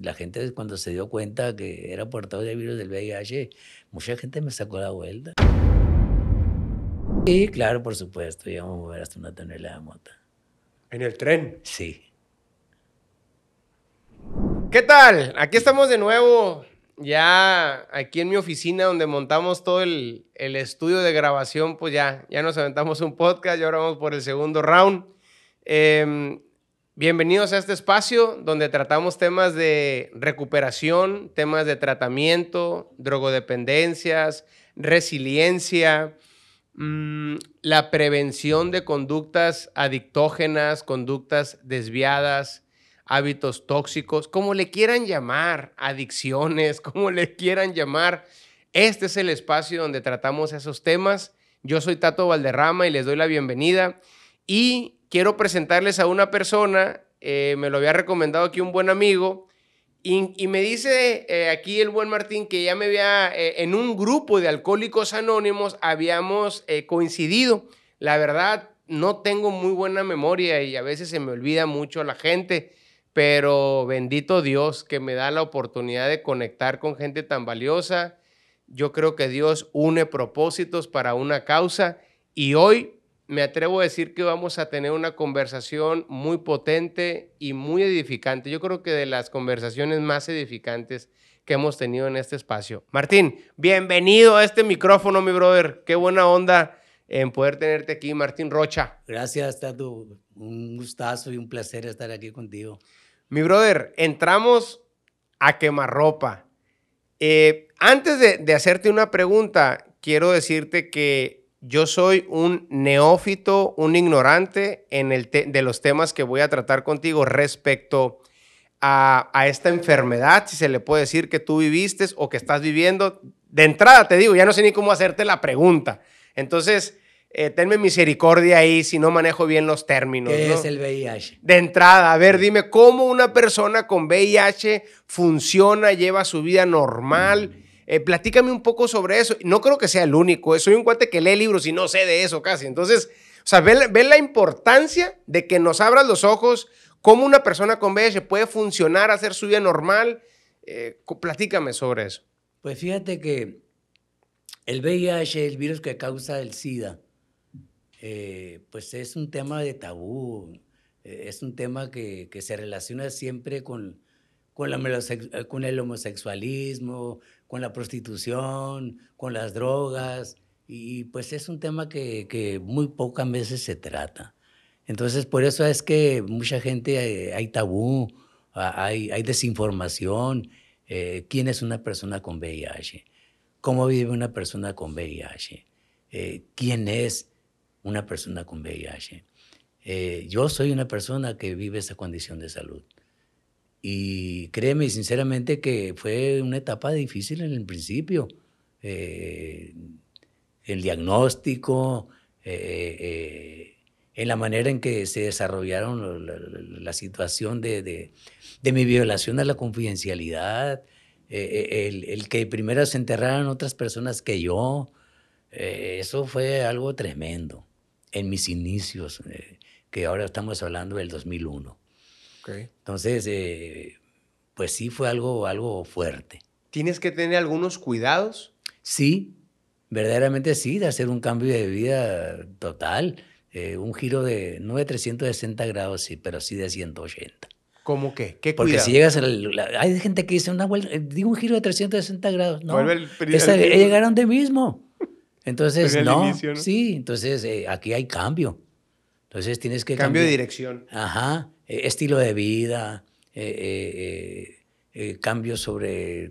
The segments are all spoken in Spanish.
la gente cuando se dio cuenta que era portador del virus del VIH, mucha gente me sacó la vuelta. Y claro, por supuesto, íbamos a mover hasta una tonelada de mota. ¿En el tren? Sí. ¿Qué tal? Aquí estamos de nuevo, ya aquí en mi oficina donde montamos todo el estudio de grabación, pues ya nos aventamos un podcast y ahora vamos por el segundo round. Bienvenidos a este espacio donde tratamos temas de recuperación, temas de tratamiento, drogodependencias, resiliencia, la prevención de conductas adictógenas, conductas desviadas, hábitos tóxicos, como le quieran llamar, adicciones, como le quieran llamar. Este es el espacio donde tratamos esos temas. Yo soy Tato Valderrama y les doy la bienvenida. Y quiero presentarles a una persona, me lo había recomendado aquí un buen amigo, y me dice aquí el buen Martín que ya me había, en un grupo de Alcohólicos Anónimos habíamos coincidido. La verdad, no tengo muy buena memoria y a veces se me olvida mucho la gente, pero bendito Dios que me da la oportunidad de conectar con gente tan valiosa. Yo creo que Dios une propósitos para una causa y hoy me atrevo a decir que vamos a tener una conversación muy potente y muy edificante. Yo creo que de las conversaciones más edificantes que hemos tenido en este espacio. Martín, bienvenido a este micrófono, mi brother. Qué buena onda en poder tenerte aquí, Martín Rocha. Gracias, Tato. Un gustazo y un placer estar aquí contigo. Mi brother, entramos a quemarropa. Antes de hacerte una pregunta, quiero decirte que yo soy un neófito, un ignorante de los temas que voy a tratar contigo respecto a esta enfermedad, si se le puede decir que tú viviste o que estás viviendo. De entrada te digo, ya no sé ni cómo hacerte la pregunta. Entonces, tenme misericordia ahí si no manejo bien los términos. ¿Qué es el VIH? De entrada, a ver, dime cómo una persona con VIH funciona, lleva su vida normal. Platícame un poco sobre eso. No creo que sea el único. Soy un cuate que lee libros y no sé de eso casi. Entonces, o sea, ve la importancia de que nos abras los ojos, cómo una persona con VIH puede funcionar, hacer su vida normal. Platícame sobre eso. Pues fíjate que el VIH, el virus que causa el SIDA, pues es un tema de tabú. Es un tema que se relaciona siempre con el homosexualismo, con la prostitución, con las drogas, y pues es un tema que muy pocas veces se trata. Entonces, por eso es que mucha gente, hay tabú, hay desinformación. ¿Quién es una persona con VIH? ¿Cómo vive una persona con VIH? ¿Quién es una persona con VIH? Yo soy una persona que vive esa condición de salud. Y créeme sinceramente que fue una etapa difícil en el principio. El diagnóstico, en la manera en que se desarrollaron la situación de mi violación a la confidencialidad, el que primero se enterraran otras personas que yo, eso fue algo tremendo en mis inicios, que ahora estamos hablando del 2001. Okay. Entonces, pues sí fue algo fuerte. ¿Tienes que tener algunos cuidados? Sí, verdaderamente sí, de hacer un cambio de vida total, un giro no de 360 grados, sí, pero sí de 180. ¿Cómo qué? ¿Qué Porque cuidado? si llegas hay gente que dice una vuelta, digo un giro de 360 grados, no, Vuelve llegaron de mismo. Entonces, no, inicio, ¿no? Sí, entonces aquí hay cambio. Entonces tienes que cambio de dirección. Ajá, estilo de vida, cambios sobre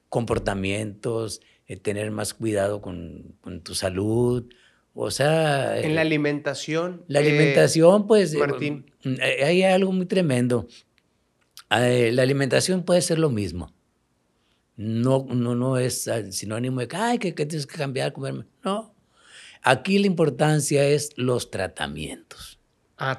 comportamientos, tener más cuidado con tu salud. O sea... en la alimentación. La alimentación, pues... Martín. Hay algo muy tremendo. La alimentación puede ser lo mismo. No es sinónimo de que tienes que cambiar, comer. No. Aquí la importancia es los tratamientos.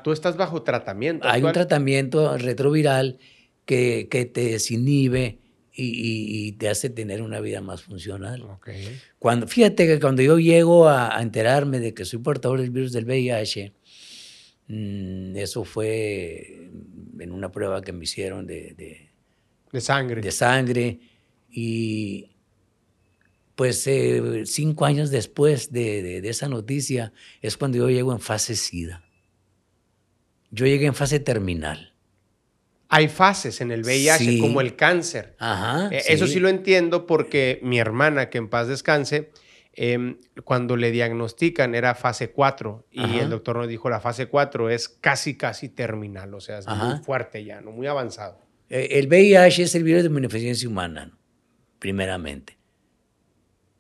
Tú estás bajo tratamiento. Hay un tratamiento retroviral que te desinhibe y te hace tener una vida más funcional. Okay. Fíjate que cuando yo llego a enterarme de que soy portador del virus del VIH, Eso fue en una prueba que me hicieron De sangre. de sangre. Y pues 5 años después de esa noticia es cuando yo llego en fase SIDA. Yo llegué en fase terminal. Hay fases en el VIH, como Sí. el cáncer. Ajá, Eso sí sí. lo entiendo porque mi hermana, que en paz descanse, cuando le diagnostican era fase 4 y el Ajá, doctor nos dijo la fase 4 es casi terminal, o sea, es muy ajá. fuerte ya, ¿no? Muy avanzado. El VIH es el virus de inmunodeficiencia humana, ¿no? Primeramente.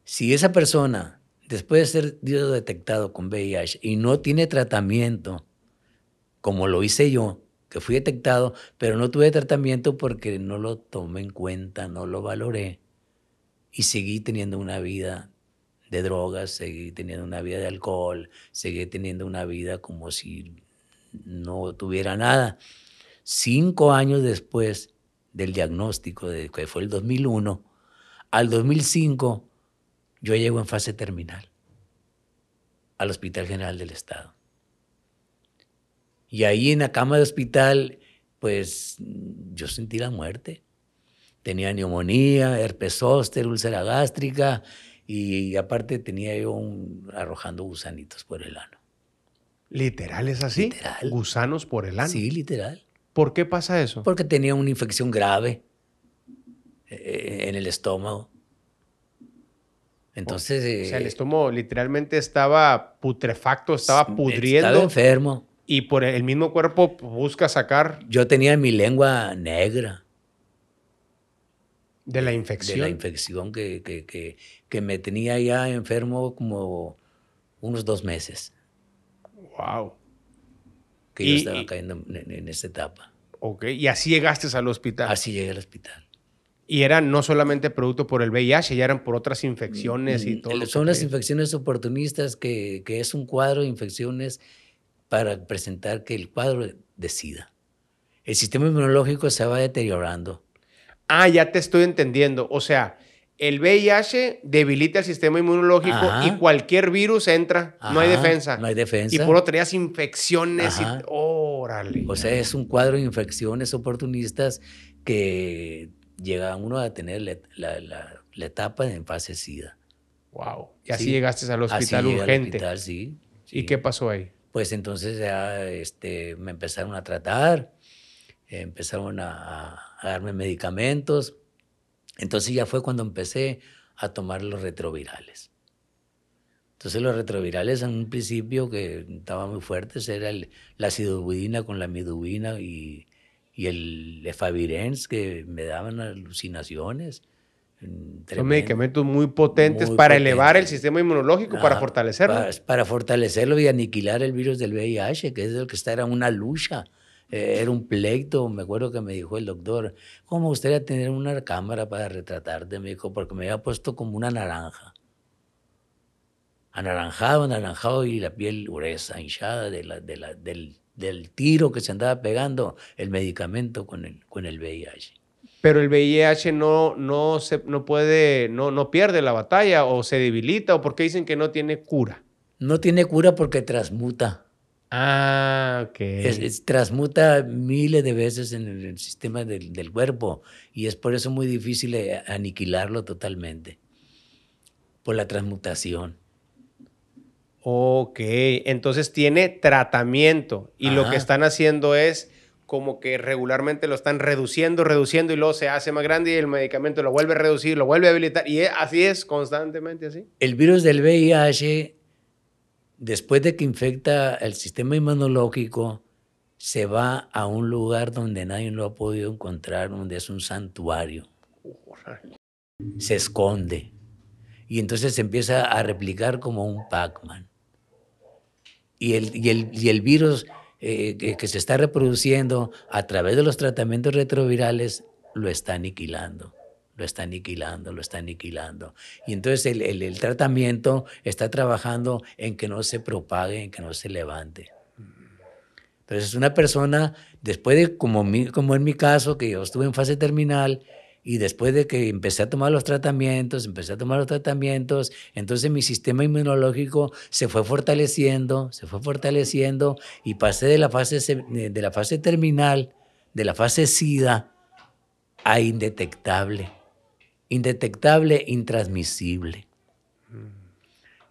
Si esa persona, después de ser detectado con VIH y no tiene tratamiento, como lo hice yo, que fui detectado, pero no tuve tratamiento porque no lo tomé en cuenta, no lo valoré y seguí teniendo una vida de drogas, seguí teniendo una vida de alcohol, seguí teniendo una vida como si no tuviera nada. 5 años después del diagnóstico, que fue el 2001, al 2005 yo llego en fase terminal al Hospital General del Estado. Y ahí en la cama de hospital, pues yo sentí la muerte. Tenía neumonía, herpes zóster, úlcera gástrica y aparte tenía yo arrojando gusanitos por el ano. ¿Literal es así? Literal. Gusanos por el ano. Sí, literal. ¿Por qué pasa eso? Porque tenía una infección grave en el estómago. Entonces... O sea, el estómago literalmente estaba putrefacto, estaba pudriendo. Estaba enfermo. Y por el mismo cuerpo busca sacar. Yo tenía mi lengua negra. De la infección. De la infección que me tenía ya enfermo como unos 2 meses. Wow. Que yo estaba cayendo en esta etapa. Ok, y así llegaste al hospital. Así llegué al hospital. Y eran no solamente producto por el VIH, ya eran por otras infecciones y todo. Son las infecciones oportunistas que es un cuadro de infecciones para presentar que el cuadro de SIDA. El sistema inmunológico se va deteriorando. Ah, ya te estoy entendiendo. O sea, el VIH debilita el sistema inmunológico. Ajá. Y cualquier virus entra. Ajá. No hay defensa. No hay defensa. Y por otro traías infecciones. Ajá. ¡Órale! O sea, es un cuadro de infecciones oportunistas que llega uno a tener la etapa en fase SIDA. Wow. Y así llegaste al hospital urgente. Al hospital, sí. ¿Y qué pasó ahí? Pues entonces ya me empezaron a tratar, empezaron a darme medicamentos. Entonces ya fue cuando empecé a tomar los retrovirales. Entonces los retrovirales en un principio que estaban muy fuertes era la acidobudina con la midubina y el efavirenz, que me daban alucinaciones. Son medicamentos muy potentes para elevar el sistema inmunológico, para fortalecerlo. Para fortalecerlo y aniquilar el virus del VIH, que es el que era una lucha, era un pleito. Me acuerdo que me dijo el doctor, ¿cómo me gustaría tener una cámara para retratarte? Me dijo, porque me había puesto como una naranja. Anaranjado y la piel gruesa, hinchada del tiro que se andaba pegando el medicamento con el VIH. Pero el VIH no pierde la batalla o se debilita, o porque dicen que no tiene cura. No tiene cura porque transmuta. Ah, ok. Transmuta miles de veces en el sistema del cuerpo y es por eso muy difícil aniquilarlo totalmente, por la transmutación. Ok, entonces tiene tratamiento y lo que están haciendo es como que regularmente lo están reduciendo y luego se hace más grande y el medicamento lo vuelve a reducir, lo vuelve a habilitar y así es constantemente así. El virus del VIH, después de que infecta el sistema inmunológico, se va a un lugar donde nadie lo ha podido encontrar, donde es un santuario. Se esconde y entonces se empieza a replicar como un Pac-Man. Y el virus que se está reproduciendo a través de los tratamientos retrovirales lo está aniquilando. Y entonces el tratamiento está trabajando en que no se propague, en que no se levante. Entonces una persona, después de, como en mi caso, que yo estuve en fase terminal Y después de que empecé a tomar los tratamientos, entonces mi sistema inmunológico se fue fortaleciendo, y pasé de la fase terminal, de la fase SIDA, a indetectable, intransmisible.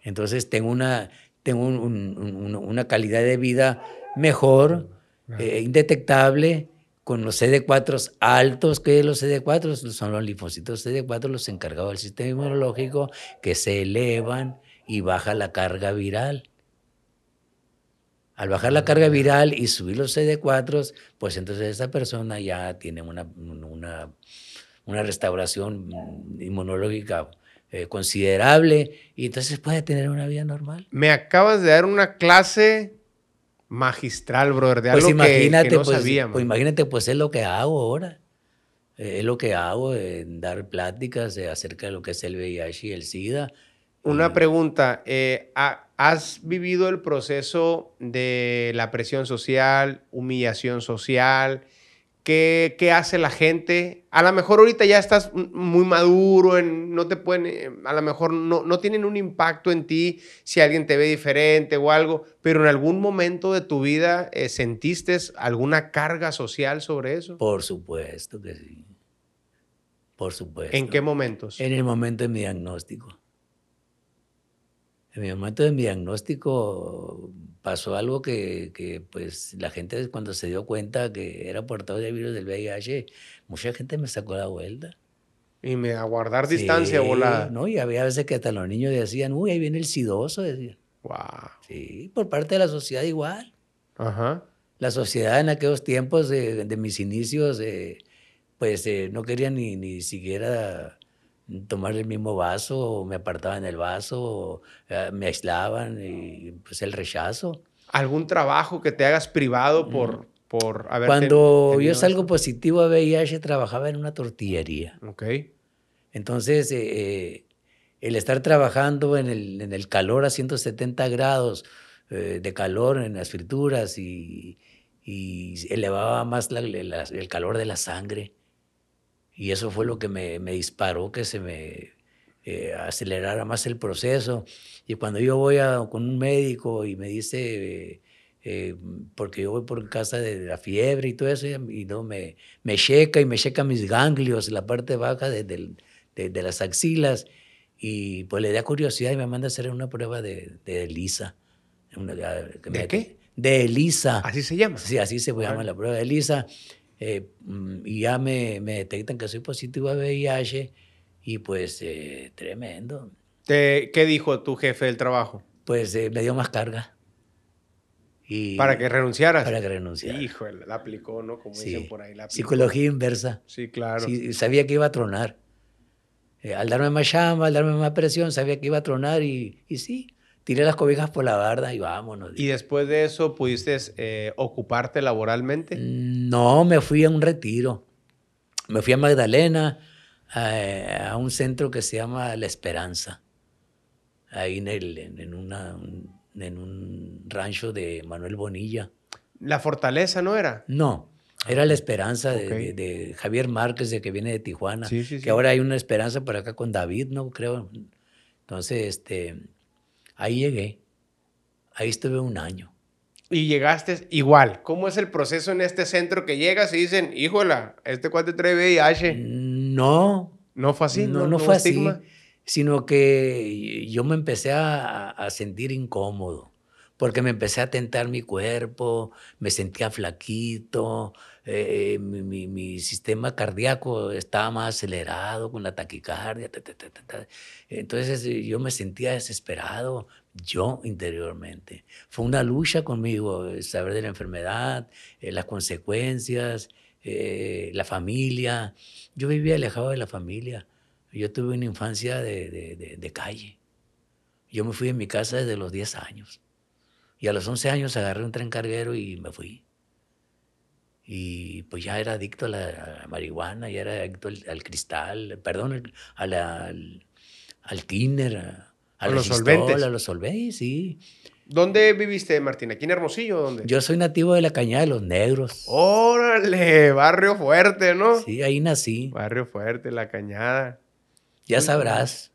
Entonces tengo una calidad de vida mejor, indetectable, con los CD4 altos. ¿Qué los CD4? Son los linfocitos CD4, los encargados del sistema inmunológico, que se elevan y baja la carga viral. Al bajar la carga viral y subir los CD4, pues entonces esa persona ya tiene una restauración inmunológica considerable, y entonces puede tener una vida normal. Me acabas de dar una clase magistral, brother, de Pues algo imagínate, que no sabía. Pues imagínate, pues es lo que hago ahora. Es lo que hago, dar pláticas acerca de lo que es el VIH y el SIDA. Una pregunta, ¿has vivido el proceso de la presión social, humillación social? ¿Qué hace la gente? A lo mejor ahorita ya estás muy maduro, no te pueden, a lo mejor no tienen un impacto en ti si alguien te ve diferente o algo, pero en algún momento de tu vida ¿sentiste alguna carga social sobre eso? Por supuesto que sí. Por supuesto. ¿En qué momentos? En el momento de mi diagnóstico. En el momento de mi diagnóstico pasó algo que pues la gente, cuando se dio cuenta que era portador del virus del VIH, mucha gente me sacó la vuelta. Y a guardar distancia volada. No, y había veces que hasta los niños decían, uy, ahí viene el sidoso, decían. Wow. Sí, por parte de la sociedad igual. Ajá. La sociedad en aquellos tiempos de mis inicios, pues no quería ni siquiera tomar el mismo vaso, o me apartaban el vaso, o me aislaban, y pues el rechazo. ¿Algún trabajo que te hagas privado por haber Cuando yo salgo positivo a VIH, trabajaba en una tortillería. Ok. Entonces, el estar trabajando en el calor a 170 grados de calor en las frituras, y elevaba más el calor de la sangre. Y eso fue lo que me disparó, que se me acelerara más el proceso. Y cuando yo voy con un médico y me dice, porque yo voy por casa de la fiebre y todo eso, y no, me checa mis ganglios, la parte baja de las axilas, y pues le da curiosidad y me manda a hacer una prueba de ELISA. ¿De qué? De ELISA. ¿Así se llama? Sí, así se llama la prueba de ELISA. Y ya me detectan que soy positivo a VIH, y pues tremendo. ¿Qué dijo tu jefe del trabajo? Pues me dio más carga. ¿Para que renunciaras? Para que renunciara. Híjole, la aplicó, ¿no? Como dicen por ahí. La aplicó. Psicología inversa. Sí, claro. Sí, sabía que iba a tronar. Al darme más chamba, al darme más presión, sabía que iba a tronar, y sí, tiré las cobijas por la barda y vámonos. ¿Y después de eso pudiste ocuparte laboralmente? No, me fui a un retiro. Me fui a Magdalena, a un centro que se llama La Esperanza, ahí en un rancho de Manuel Bonilla. ¿La Fortaleza no era? No, era La Esperanza de Javier Márquez, de que viene de Tijuana. Sí. Que ahora hay una Esperanza por acá con David, ¿no? Creo. Entonces, ahí llegué. Ahí estuve un año. Y llegaste igual. ¿Cómo es el proceso en este centro que llegas y dicen, híjola, este cuate trae VIH? No. ¿No fue así? No fue así, sino que yo me empecé a sentir incómodo, porque me empecé a tentar mi cuerpo, me sentía flaquito, mi sistema cardíaco estaba más acelerado, con la taquicardia. Entonces yo me sentía desesperado, yo interiormente. Fue una lucha conmigo, saber de la enfermedad, las consecuencias, la familia. Yo vivía alejado de la familia. Yo tuve una infancia de calle. Yo me fui de mi casa desde los 10 años. Y a los 11 años agarré un tren carguero y me fui. Y pues ya era adicto a la marihuana, ya era adicto al cristal, perdón, al thinner, a los solventes. A los solventes, sí. ¿Dónde viviste, Martín? ¿Aquí en Hermosillo o dónde? Yo soy nativo de la Cañada de los Negros. ¡Órale! Barrio fuerte, ¿no? Sí, ahí nací. Barrio fuerte, La Cañada. Ya Muy bien. sabrás,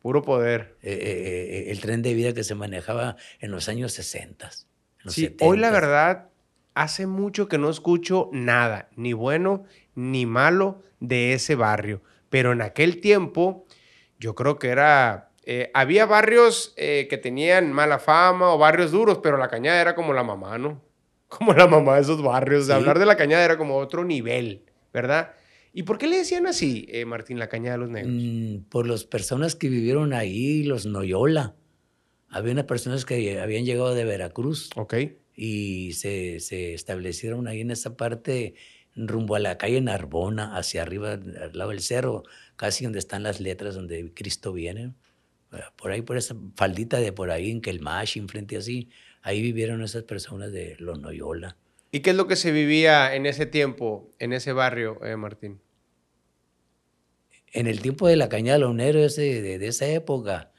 Puro poder. el tren de vida que se manejaba en los años 60, en los Sí, 70. hoy la verdad, hace mucho que no escucho nada, ni bueno ni malo, de ese barrio. Pero en aquel tiempo, yo creo que era... había barrios que tenían mala fama o barrios duros, pero La Cañada era como la mamá, ¿no? Como la mamá de esos barrios. De hablar Sí. de La Cañada era como otro nivel, ¿verdad? ¿Y por qué le decían así, Martín, La Cañada de los Negros? Por las personas que vivieron ahí, los Noyola. Había unas personas que habían llegado de Veracruz Ok. y se establecieron ahí en esa parte, rumbo a la calle Narbona, hacia arriba, al lado del cerro, casi donde están las letras donde Cristo viene. Por ahí, por esa faldita de por ahí, en Quelmash, enfrente así, ahí vivieron esas personas de los Noyola. ¿Y qué es lo que se vivía en ese tiempo, en ese barrio, Martín? En el tiempo de la Cañada de los Negros de esa época,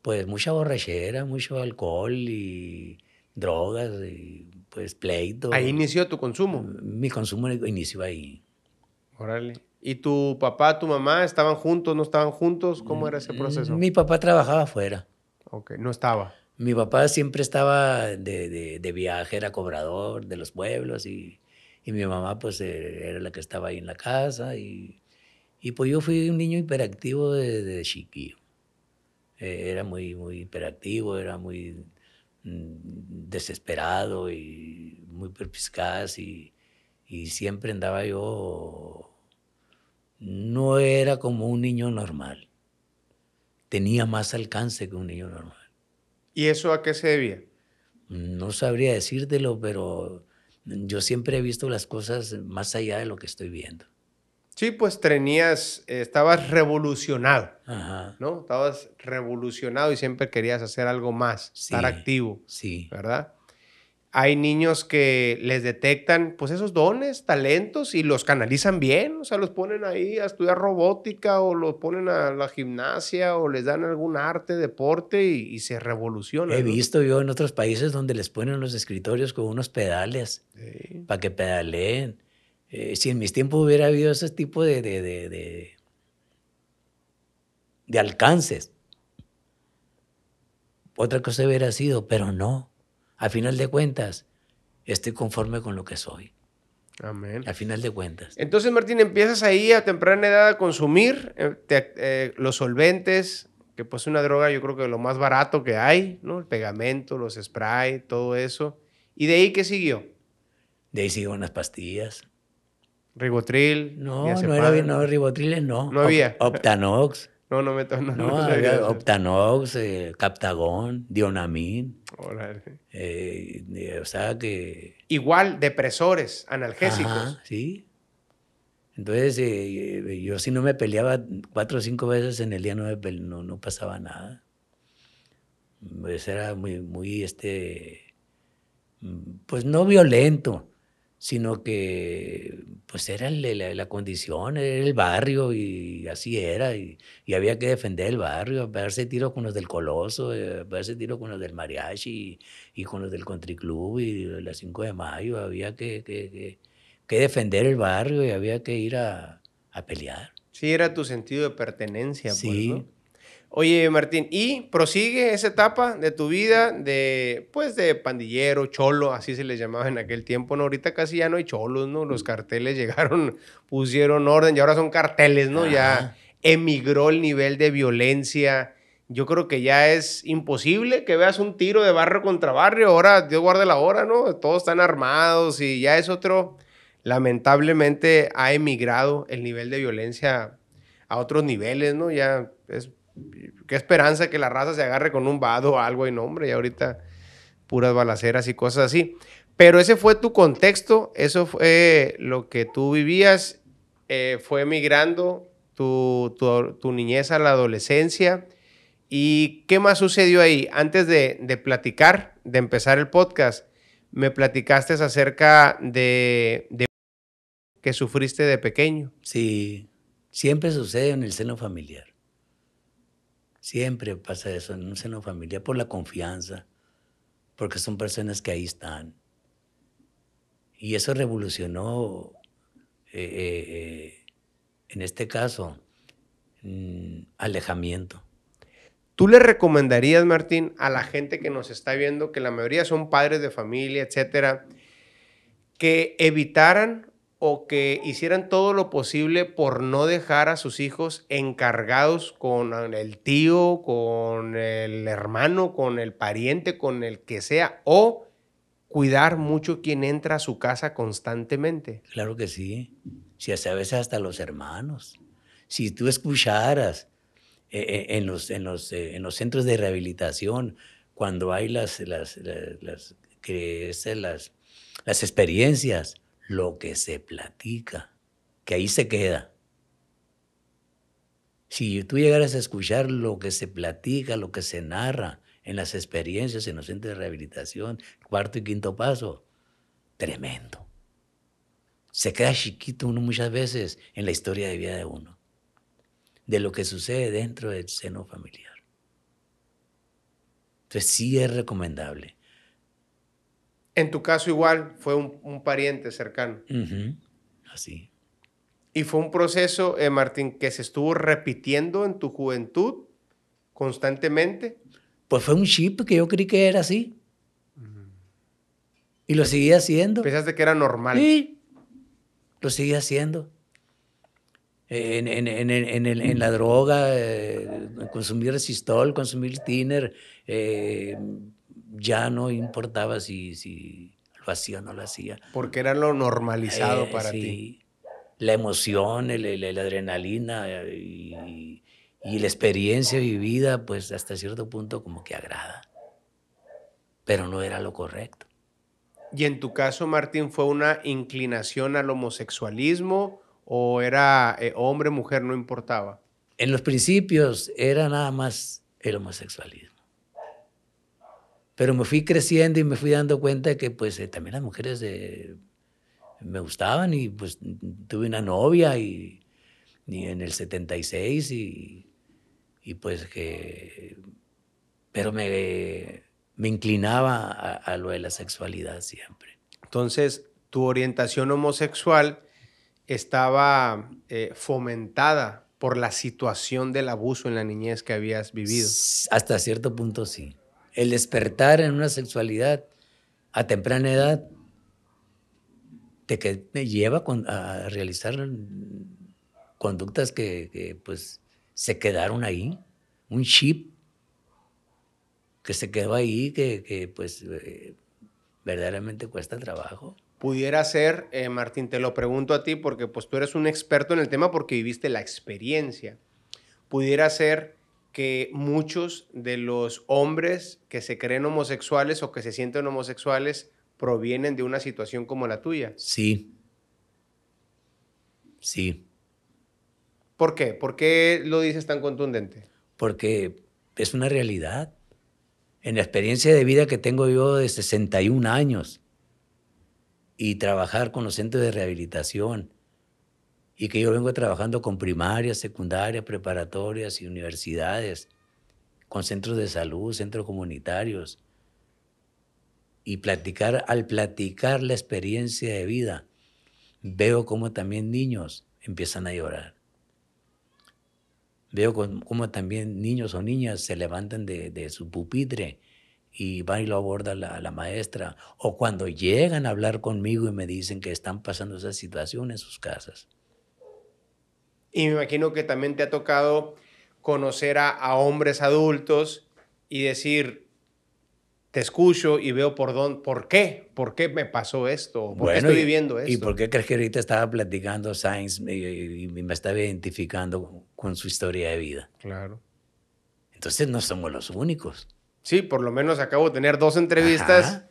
pues mucha borrachera, mucho alcohol y drogas y pues pleito. Ahí inició tu consumo. Mi consumo inició ahí. Órale. ¿Y tu papá, tu mamá estaban juntos, no estaban juntos? ¿Cómo era ese proceso? Mi papá trabajaba afuera. Ok, no estaba. Mi papá siempre estaba de viaje, era cobrador de los pueblos y mi mamá pues era la que estaba ahí en la casa y pues yo fui un niño hiperactivo de chiquillo. Era muy hiperactivo, era muy desesperado y muy perspicaz y siempre andaba yo, no era como un niño normal, tenía más alcance que un niño normal. ¿Y eso a qué se debía? No sabría decírtelo, pero yo siempre he visto las cosas más allá de lo que estoy viendo. Sí, pues estabas revolucionado, Ajá. ¿no? Estabas revolucionado y siempre querías hacer algo más, estar Sí, activo, sí. ¿verdad? Hay niños que les detectan pues esos dones, talentos y los canalizan bien, o sea, los ponen ahí a estudiar robótica o los ponen a la gimnasia o les dan algún arte, deporte y se He revolucionan, ¿no? visto yo en otros países donde les ponen los escritorios con unos pedales Sí. para que pedaleen. Si en mis tiempos hubiera habido ese tipo de alcances, otra cosa hubiera sido, pero no. A final de cuentas, estoy conforme con lo que soy. Amén. A final de cuentas. Entonces, Martín, empiezas ahí a temprana edad a consumir los solventes, que pues una droga yo creo que lo más barato que hay, ¿no? El pegamento, los spray, todo eso. ¿Y de ahí qué siguió? De ahí siguen unas pastillas. Ribotril, No, no era diazepam. no, ribotriles, no. No había. Optanox. No, no, No, no sabía había eso. Optanox, Captagón, Dionamín. Órale. O sea que... Igual, depresores, analgésicos. Ajá, sí. Entonces, yo si no me peleaba 4 o 5 veces en el día, no pasaba nada. Pues era muy, pues no violento, sino que pues era la condición, era el barrio y así era. Y había que defender el barrio, pegarse tiro con los del Coloso, pegarse tiro con los del Mariachi y con los del Country Club y de la 5 de Mayo. Había que defender el barrio y había que ir a pelear. Sí, era tu sentido de pertenencia, pues, ¿no? Sí. Oye, Martín, ¿y prosigue esa etapa de tu vida pues, de pandillero, cholo, así se les llamaba en aquel tiempo, ¿no? Ahorita casi ya no hay cholos, ¿no? Los carteles llegaron, pusieron orden y ahora son carteles, ¿no? Ya Ajá. emigró el nivel de violencia. Yo creo que ya es imposible que veas un tiro de barrio contra barrio. Ahora, Dios guarde la hora, ¿no? Todos están armados y ya es otro. Lamentablemente ha emigrado el nivel de violencia a otros niveles, ¿no? Ya es qué esperanza que la raza se agarre con un vado o algo y no, hombre, y ahorita puras balaceras y cosas así. Pero ese fue tu contexto, eso fue lo que tú vivías, fue migrando tu niñez a la adolescencia. ¿Y qué más sucedió ahí? Antes de platicar, de empezar el podcast, me platicaste acerca de que sufriste de pequeño. Sí, siempre sucede en el seno familiar. Siempre pasa eso en un seno familiar por la confianza. porque son personas que ahí están. Y eso revolucionó, en este caso, alejamiento. ¿Tú le recomendarías, Martín, a la gente que nos está viendo, que la mayoría son padres de familia, etcétera, que evitaran o que hicieran todo lo posible por no dejar a sus hijos encargados con el tío, con el hermano, con el pariente, con el que sea, o cuidar mucho quien entra a su casa constantemente? Claro que sí. Si a veces hasta los hermanos. Si tú escucharas en los centros de rehabilitación, cuando hay las experiencias, lo que se platica, que ahí se queda. Si tú llegaras a escuchar lo que se platica, lo que se narra en las experiencias en los centros de rehabilitación, cuarto y quinto paso, tremendo. Se queda chiquito uno muchas veces en la historia de vida de uno, de lo que sucede dentro del seno familiar. Entonces sí es recomendable. En tu caso igual fue un pariente cercano. Así. Y fue un proceso, Martín, que se estuvo repitiendo en tu juventud constantemente. Pues fue un chip que yo creí que era así. Y lo seguí haciendo. Pensaste que era normal. Sí, lo seguí haciendo. En la droga, consumir resistol, consumir thinner, ya no importaba si lo hacía o no lo hacía. Porque era lo normalizado para ti. Sí. La emoción, la adrenalina y la experiencia vivida, pues hasta cierto punto como que agrada. Pero no era lo correcto. Y en tu caso, Martín, ¿fue una inclinación al homosexualismo o era hombre, mujer, no importaba? En los principios era nada más el homosexualismo. Pero me fui creciendo y me fui dando cuenta que pues también las mujeres me gustaban y pues tuve una novia y en el 76 y pues que... Pero me inclinaba a lo de la sexualidad siempre. Entonces, tu orientación homosexual estaba fomentada por la situación del abuso en la niñez que habías vivido. Hasta cierto punto sí. El despertar en una sexualidad a temprana edad te lleva a realizar conductas que pues se quedaron ahí, un chip que se quedó ahí que pues verdaderamente cuesta trabajo. Pudiera ser, Martín, te lo pregunto a ti porque pues tú eres un experto en el tema porque viviste la experiencia. Pudiera ser que muchos de los hombres que se creen homosexuales o que se sienten homosexuales provienen de una situación como la tuya. Sí. Sí. ¿Por qué? ¿Por qué lo dices tan contundente? Porque es una realidad. En la experiencia de vida que tengo yo de 61 años y trabajar con los centros de rehabilitación y que yo vengo trabajando con primarias, secundarias, preparatorias y universidades, con centros de salud, centros comunitarios, y al platicar la experiencia de vida, veo cómo también niños empiezan a llorar. Veo cómo también niños o niñas se levantan de su pupitre y van y lo aborda la maestra, o cuando llegan a hablar conmigo y me dicen que están pasando esa situación en sus casas. Y me imagino que también te ha tocado conocer a hombres adultos y decir, te escucho y veo por qué me pasó esto, por qué estoy viviendo esto. ¿Y por qué crees que ahorita estaba platicando Sainz y me estaba identificando con su historia de vida? Claro. Entonces no somos los únicos. Sí, por lo menos acabo de tener 2 entrevistas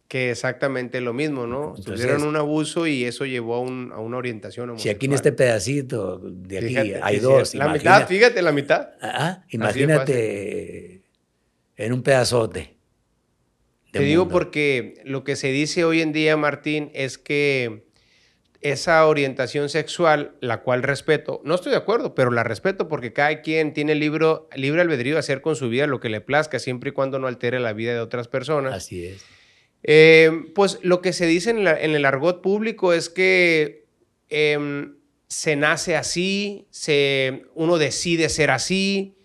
que exactamente lo mismo, ¿no? Tuvieron un abuso y eso llevó a una orientación homosexual. Si aquí en este pedacito de aquí fíjate, hay dos. La mitad, fíjate, la mitad. Imagínate en un pedazote. Te digo porque lo que se dice hoy en día, Martín, es que esa orientación sexual, la cual respeto, no estoy de acuerdo, pero la respeto porque cada quien tiene libre albedrío de hacer con su vida lo que le plazca, siempre y cuando no altere la vida de otras personas. Así es. Pues lo que se dice en el argot público es que se nace así, uno decide ser así,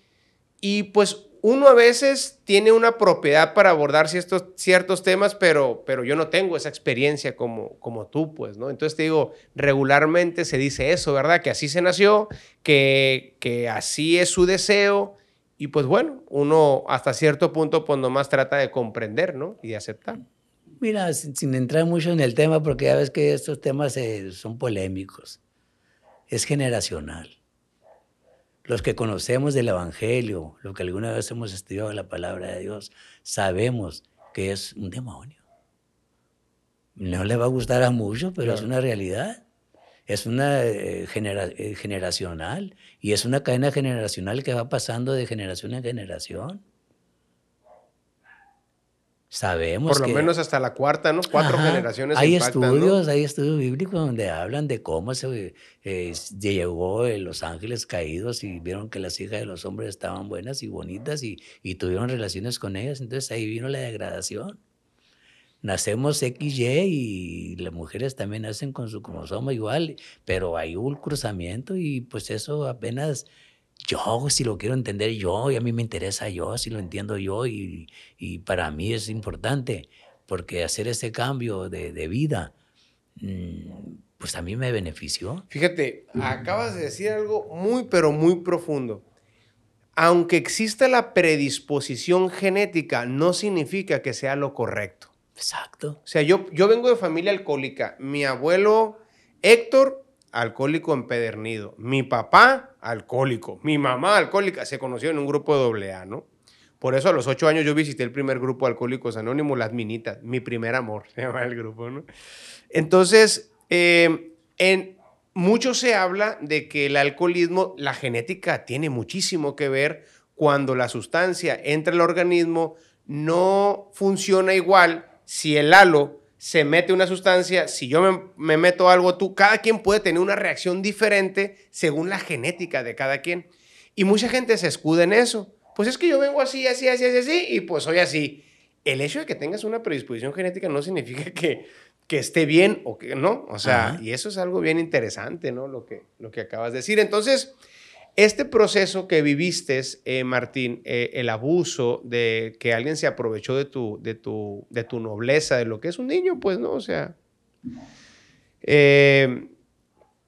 y pues uno a veces tiene una propiedad para abordar ciertos temas, pero yo no tengo esa experiencia como tú, pues, ¿no? Entonces te digo, regularmente se dice eso, ¿verdad? Que así se nació, que así es su deseo, y pues bueno, uno hasta cierto punto pues nomás trata de comprender, ¿no? Y de aceptar. Mira, sin entrar mucho en el tema, porque ya ves que estos temas son polémicos, es generacional. Los que conocemos del Evangelio, lo que alguna vez hemos estudiado la palabra de Dios, sabemos que es un demonio. No le va a gustar a muchos, pero es una realidad. Es una generacional, y es una cadena generacional que va pasando de generación en generación. Sabemos Por lo que menos hasta la cuarta, ¿no? 4 generaciones hay impactan, ¿no? hay estudios bíblicos donde hablan de cómo llegó los ángeles caídos y vieron que las hijas de los hombres estaban buenas y bonitas y tuvieron relaciones con ellas. Entonces ahí vino la degradación. Nacemos XY y las mujeres también nacen con su cromosoma igual, pero hay un cruzamiento y pues eso apenas yo, si lo quiero entender yo, y a mí me interesa yo, si lo entiendo yo, y para mí es importante, porque hacer ese cambio de vida, pues a mí me benefició. Fíjate, acabas de decir algo muy, pero muy profundo. Aunque exista la predisposición genética, no significa que sea lo correcto. Exacto. O sea, yo vengo de familia alcohólica. Mi abuelo Héctor, alcohólico empedernido. Mi papá, alcohólico. Mi mamá, alcohólica. Se conoció en un grupo de AA, ¿no? Por eso a los 8 años yo visité el primer grupo de Alcohólicos Anónimos, Las Minitas. Mi primer amor, se llama el grupo, ¿no? Entonces, mucho se habla de que el alcoholismo, la genética tiene muchísimo que ver cuando la sustancia entra al organismo, no funciona igual. Si el halo se mete una sustancia, si yo me meto algo, cada quien puede tener una reacción diferente según la genética de cada quien. Y mucha gente se escuda en eso. Pues es que yo vengo así, así, así, así, así, y pues soy así. El hecho de que tengas una predisposición genética no significa que esté bien o que no. O sea, y eso es algo bien interesante, ¿no? Lo que acabas de decir. Entonces, este proceso que viviste, Martín, el abuso de que alguien se aprovechó de tu nobleza, de lo que es un niño, pues, ¿no? O sea,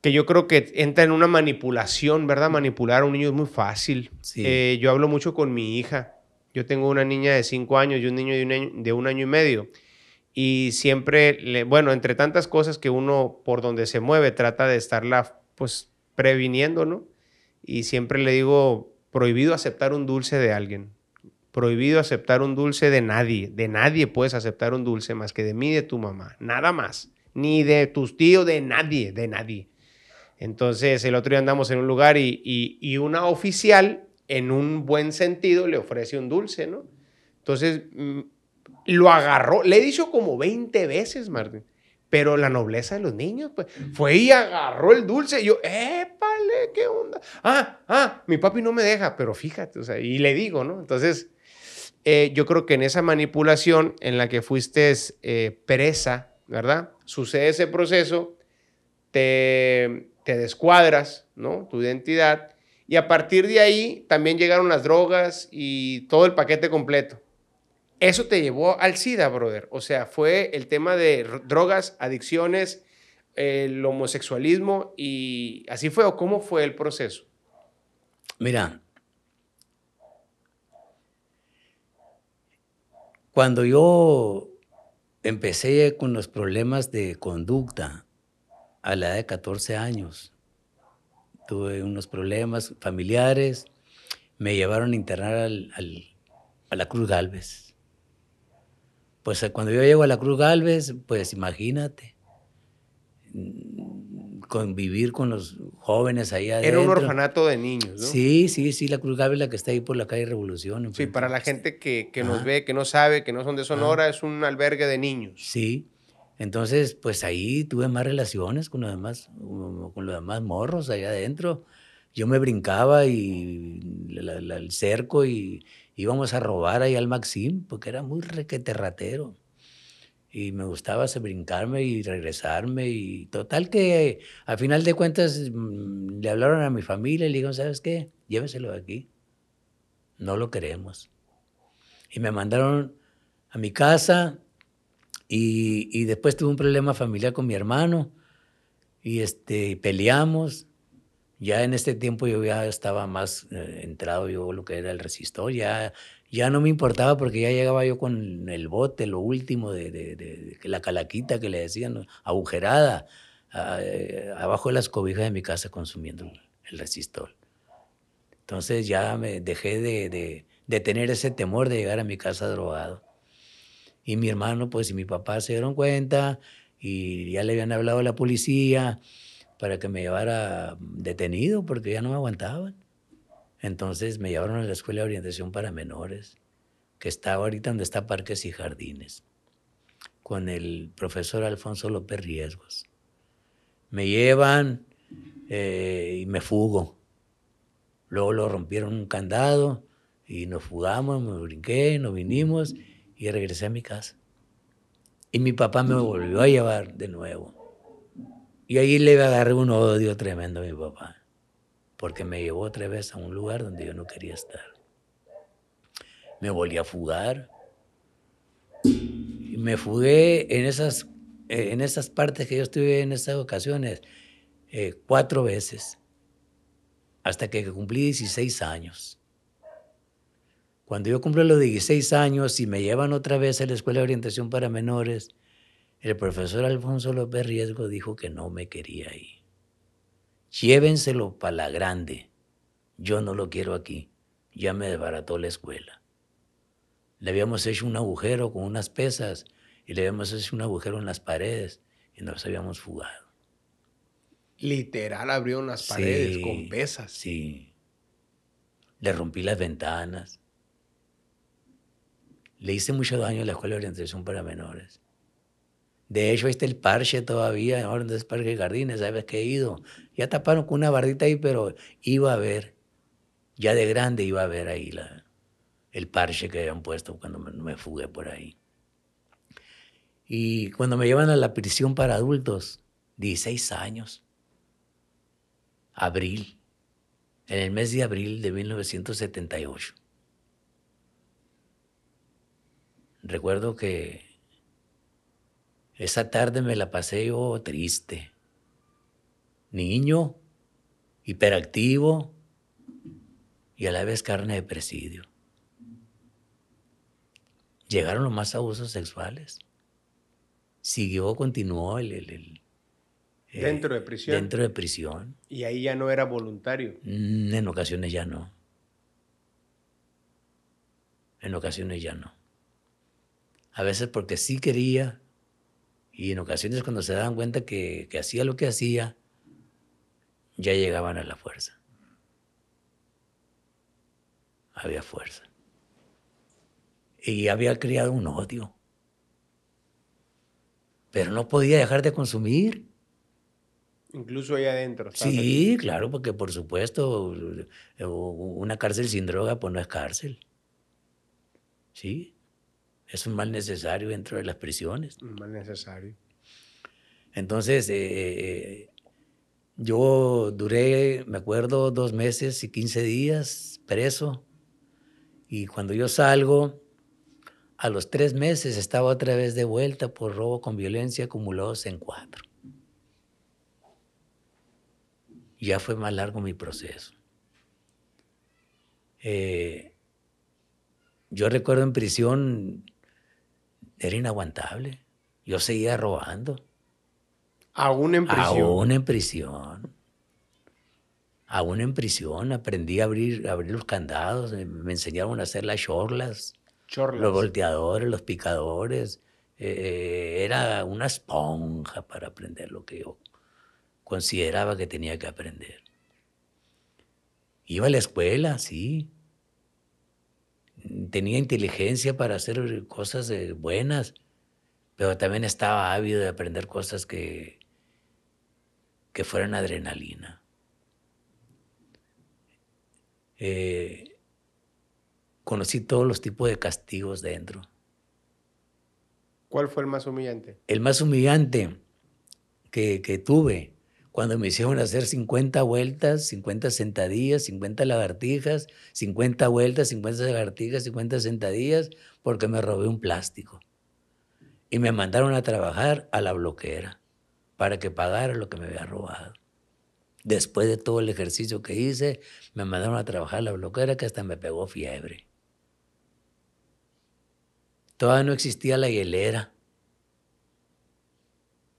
que yo creo que entra en una manipulación, ¿verdad? Manipular a un niño es muy fácil. Sí. Yo hablo mucho con mi hija. Yo tengo una niña de 5 años y un niño de un año y medio. Y siempre, bueno, entre tantas cosas que uno por donde se mueve trata de estarla, pues, previniendo, ¿no? Y siempre le digo, prohibido aceptar un dulce de alguien. Prohibido aceptar un dulce de nadie. De nadie puedes aceptar un dulce más que de mí y de tu mamá. Nada más. Ni de tus tíos, de nadie, de nadie. Entonces, el otro día andamos en un lugar y una oficial, en un buen sentido, le ofrece un dulce, ¿no? Entonces, lo agarró. Le he dicho como 20 veces, Martín. Pero la nobleza de los niños, pues, fue y agarró el dulce. Y yo, épale, ¿qué onda? Mi papi no me deja, pero fíjate, o sea, y le digo, ¿no? Entonces, yo creo que en esa manipulación en la que fuiste presa, ¿verdad? Sucede ese proceso, te descuadras, ¿no? Tu identidad. Y a partir de ahí también llegaron las drogas y todo el paquete completo. Eso te llevó al SIDA, brother. O sea, fue el tema de drogas, adicciones, el homosexualismo y así fue. ¿O cómo fue el proceso? Mira, cuando yo empecé con los problemas de conducta a la edad de 14 años, tuve unos problemas familiares, me llevaron a internar a la Cruz Gálvez. Pues cuando yo llego a la Cruz Gálvez, pues imagínate, convivir con los jóvenes ahí adentro. Era un orfanato de niños, ¿no? Sí, la Cruz Gálvez, la que está ahí por la calle Revolución. Sí, para la gente que nos ve, que no sabe, que no son de Sonora, es un albergue de niños. Sí, Entonces, pues ahí tuve más relaciones con los demás morros allá adentro. Yo me brincaba y el cerco y íbamos a robar ahí al Maxim, porque era muy requete ratero. Y me gustaba ese brincarme y regresarme. Y total que al final de cuentas le hablaron a mi familia y le dijeron, ¿sabes qué? Lléveselo de aquí. No lo queremos. Y me mandaron a mi casa y después tuve un problema familiar con mi hermano y peleamos. Ya en este tiempo yo ya estaba más entrado yo lo que era el resistor, ya no me importaba porque ya llegaba yo con el bote, lo último de la calaquita que le decían, ¿no? Agujerada, abajo de las cobijas de mi casa consumiendo el resistor. Entonces ya me dejé de tener ese temor de llegar a mi casa drogado. Y mi hermano, pues, y mi papá se dieron cuenta y ya le habían hablado a la policía para que me llevara detenido porque ya no me aguantaban. Entonces me llevaron a la Escuela de Orientación para Menores, que está ahorita donde está Parques y Jardines, con el profesor Alfonso López Riesgos. Me llevan y me fugo. Luego lo rompieron un candado y nos fugamos, me brinqué, nos vinimos y regresé a mi casa. Y mi papá me volvió a llevar de nuevo. Y ahí le agarré un odio tremendo a mi papá, porque me llevó otra vez a un lugar donde yo no quería estar. Me volví a fugar. Y me fugué en esas partes que yo estuve en esas ocasiones 4 veces, hasta que cumplí 16 años. Cuando yo cumplo los 16 años y me llevan otra vez a la Escuela de Orientación para Menores, el profesor Alfonso López Riesgo dijo que no me quería ahí. Llévenselo para la grande. Yo no lo quiero aquí. Ya me desbarató la escuela. Le habíamos hecho un agujero con unas pesas y le habíamos hecho un agujero en las paredes y nos habíamos fugado. Literal abrió unas paredes con Sí, pesas. sí. Le rompí las ventanas. Le hice mucho daño a la Escuela de Orientación para Menores. De hecho, ahí está el parche todavía, ahora donde es Parque Jardines, ¿sabes que he ido? Ya taparon con una bardita ahí, pero iba a ver, ya de grande iba a ver ahí el parche que habían puesto cuando me fugué por ahí. Y cuando me llevan a la prisión para adultos, 16 años, abril, en el mes de abril de 1978. Recuerdo que esa tarde me la pasé yo triste, niño, hiperactivo y a la vez carne de presidio. Llegaron los más abusos sexuales. Continuó Dentro de prisión. dentro de prisión. Y ahí ya no era voluntario. En ocasiones ya no. En ocasiones ya no. A veces porque sí quería y en ocasiones cuando se daban cuenta que hacía lo que hacía, ya llegaban a la fuerza. Había fuerza. Y había creado un odio. Pero no podía dejar de consumir. Incluso ahí adentro. Sí, claro, porque por supuesto, una cárcel sin droga pues no es cárcel. Sí, es un mal necesario dentro de las prisiones. Un mal necesario. Entonces, yo duré, me acuerdo, 2 meses y 15 días preso. Y cuando yo salgo, a los 3 meses estaba otra vez de vuelta por robo con violencia acumulados en 4. Ya fue más largo mi proceso. Yo recuerdo en prisión, era inaguantable. Yo seguía robando. Aún en prisión. Aún en prisión. Aún en prisión. Aprendí a abrir los candados. Me enseñaron a hacer las chorlas. Los volteadores, los picadores. Era una esponja para aprender lo que yo consideraba que tenía que aprender. Iba a la escuela, sí. Tenía inteligencia para hacer cosas buenas, pero también estaba ávido de aprender cosas que fueran adrenalina. Conocí todos los tipos de castigos dentro. ¿Cuál fue el más humillante? El más humillante que tuve, cuando me hicieron hacer 50 vueltas, 50 sentadillas, 50 lagartijas, 50 vueltas, 50 lagartijas, 50 sentadillas, porque me robé un plástico. Y me mandaron a trabajar a la bloquera para que pagara lo que me había robado. Después de todo el ejercicio que hice, me mandaron a trabajar a la bloquera, que hasta me pegó fiebre. Todavía no existía la hielera.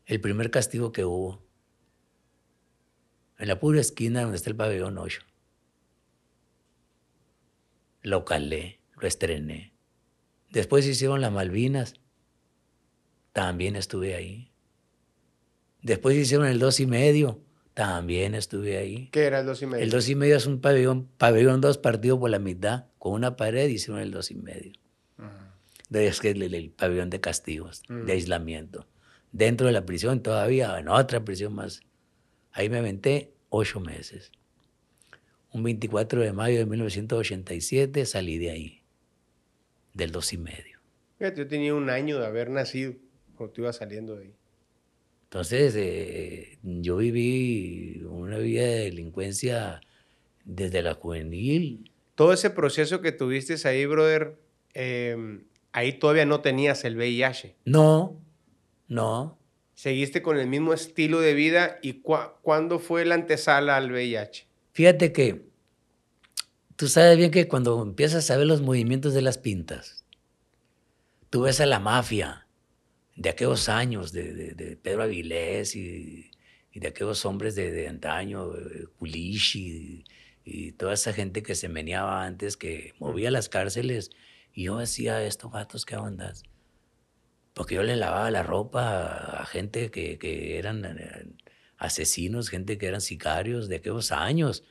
El primer castigo que hubo. En la pura esquina donde está el pabellón 8. Lo calé, lo estrené. Después hicieron las Malvinas. También estuve ahí. Después hicieron el 2,5. También estuve ahí. ¿Qué era el 2,5? El 2,5 es un pabellón 2 partido por la mitad, con una pared, hicieron el 2,5. Es que el pabellón de castigos, de aislamiento. Dentro de la prisión todavía, en otra prisión más. Ahí me aventé 8 meses. Un 24 de mayo de 1987 salí de ahí, del 2,5. Fíjate, yo tenía 1 año de haber nacido cuando tú ibas saliendo de ahí. Entonces, yo viví una vida de delincuencia desde la juvenil. Todo ese proceso que tuviste ahí, brother, ahí todavía no tenías el VIH. No. ¿Seguiste con el mismo estilo de vida? ¿Y cuándo fue la antesala al VIH? Fíjate que tú sabes bien que cuando empiezas a ver los movimientos de las pintas, tú ves a la mafia de aquellos años, de Pedro Avilés y de aquellos hombres de antaño, Culichi y toda esa gente que se meneaba antes, que movía las cárceles. Y yo decía, estos gatos, ¿qué ondas? Porque yo le lavaba la ropa a gente que eran asesinos, gente que eran sicarios de aquellos años,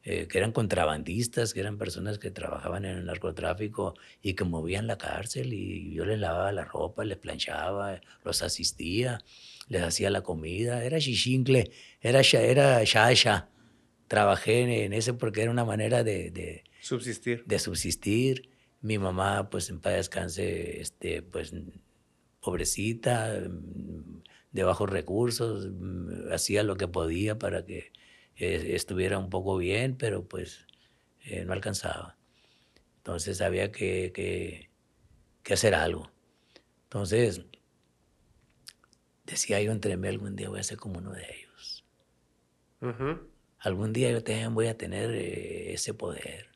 que eran contrabandistas, que eran personas que trabajaban en el narcotráfico y que movían la cárcel, y yo les lavaba la ropa, les planchaba, los asistía, les hacía la comida. Era xixincle, era xaxa. Trabajé en eso porque era una manera de subsistir. Mi mamá, pues en paz descanse, pues pobrecita, de bajos recursos, hacía lo que podía para que estuviera un poco bien, pero pues no alcanzaba. Entonces había que hacer algo. Entonces decía yo entre mí, algún día voy a ser como uno de ellos. Algún día yo también voy a tener ese poder.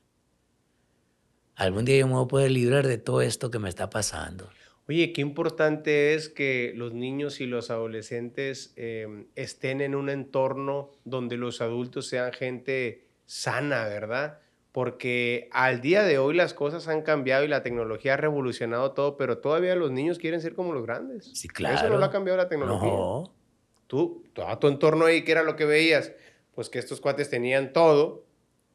Algún día yo me voy a poder librar de todo esto que me está pasando. Oye, qué importante es que los niños y los adolescentes estén en un entorno donde los adultos sean gente sana, ¿verdad? Porque al día de hoy las cosas han cambiado y la tecnología ha revolucionado todo, pero todavía los niños quieren ser como los grandes. Sí, claro. Eso no lo ha cambiado la tecnología. No. Tú, a tu entorno ahí, ¿qué era lo que veías? Pues que estos cuates tenían todo.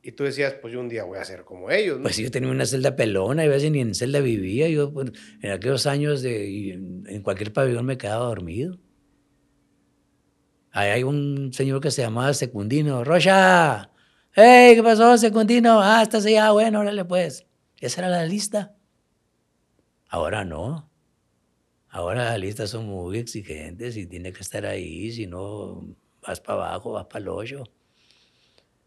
Y tú decías, pues yo un día voy a ser como ellos, ¿no? Pues yo tenía una celda pelona, y a veces ni en celda vivía. Yo, pues, en aquellos años, en cualquier pabellón me quedaba dormido. Ahí hay un señor que se llamaba Secundino. ¡Rocha! ¡Hey! ¿Qué pasó, Secundino? Ah, estás allá. Bueno, órale pues. Esa era la lista. Ahora no. Ahora las listas son muy exigentes y tiene que estar ahí. Si no, vas para abajo, vas para el hoyo.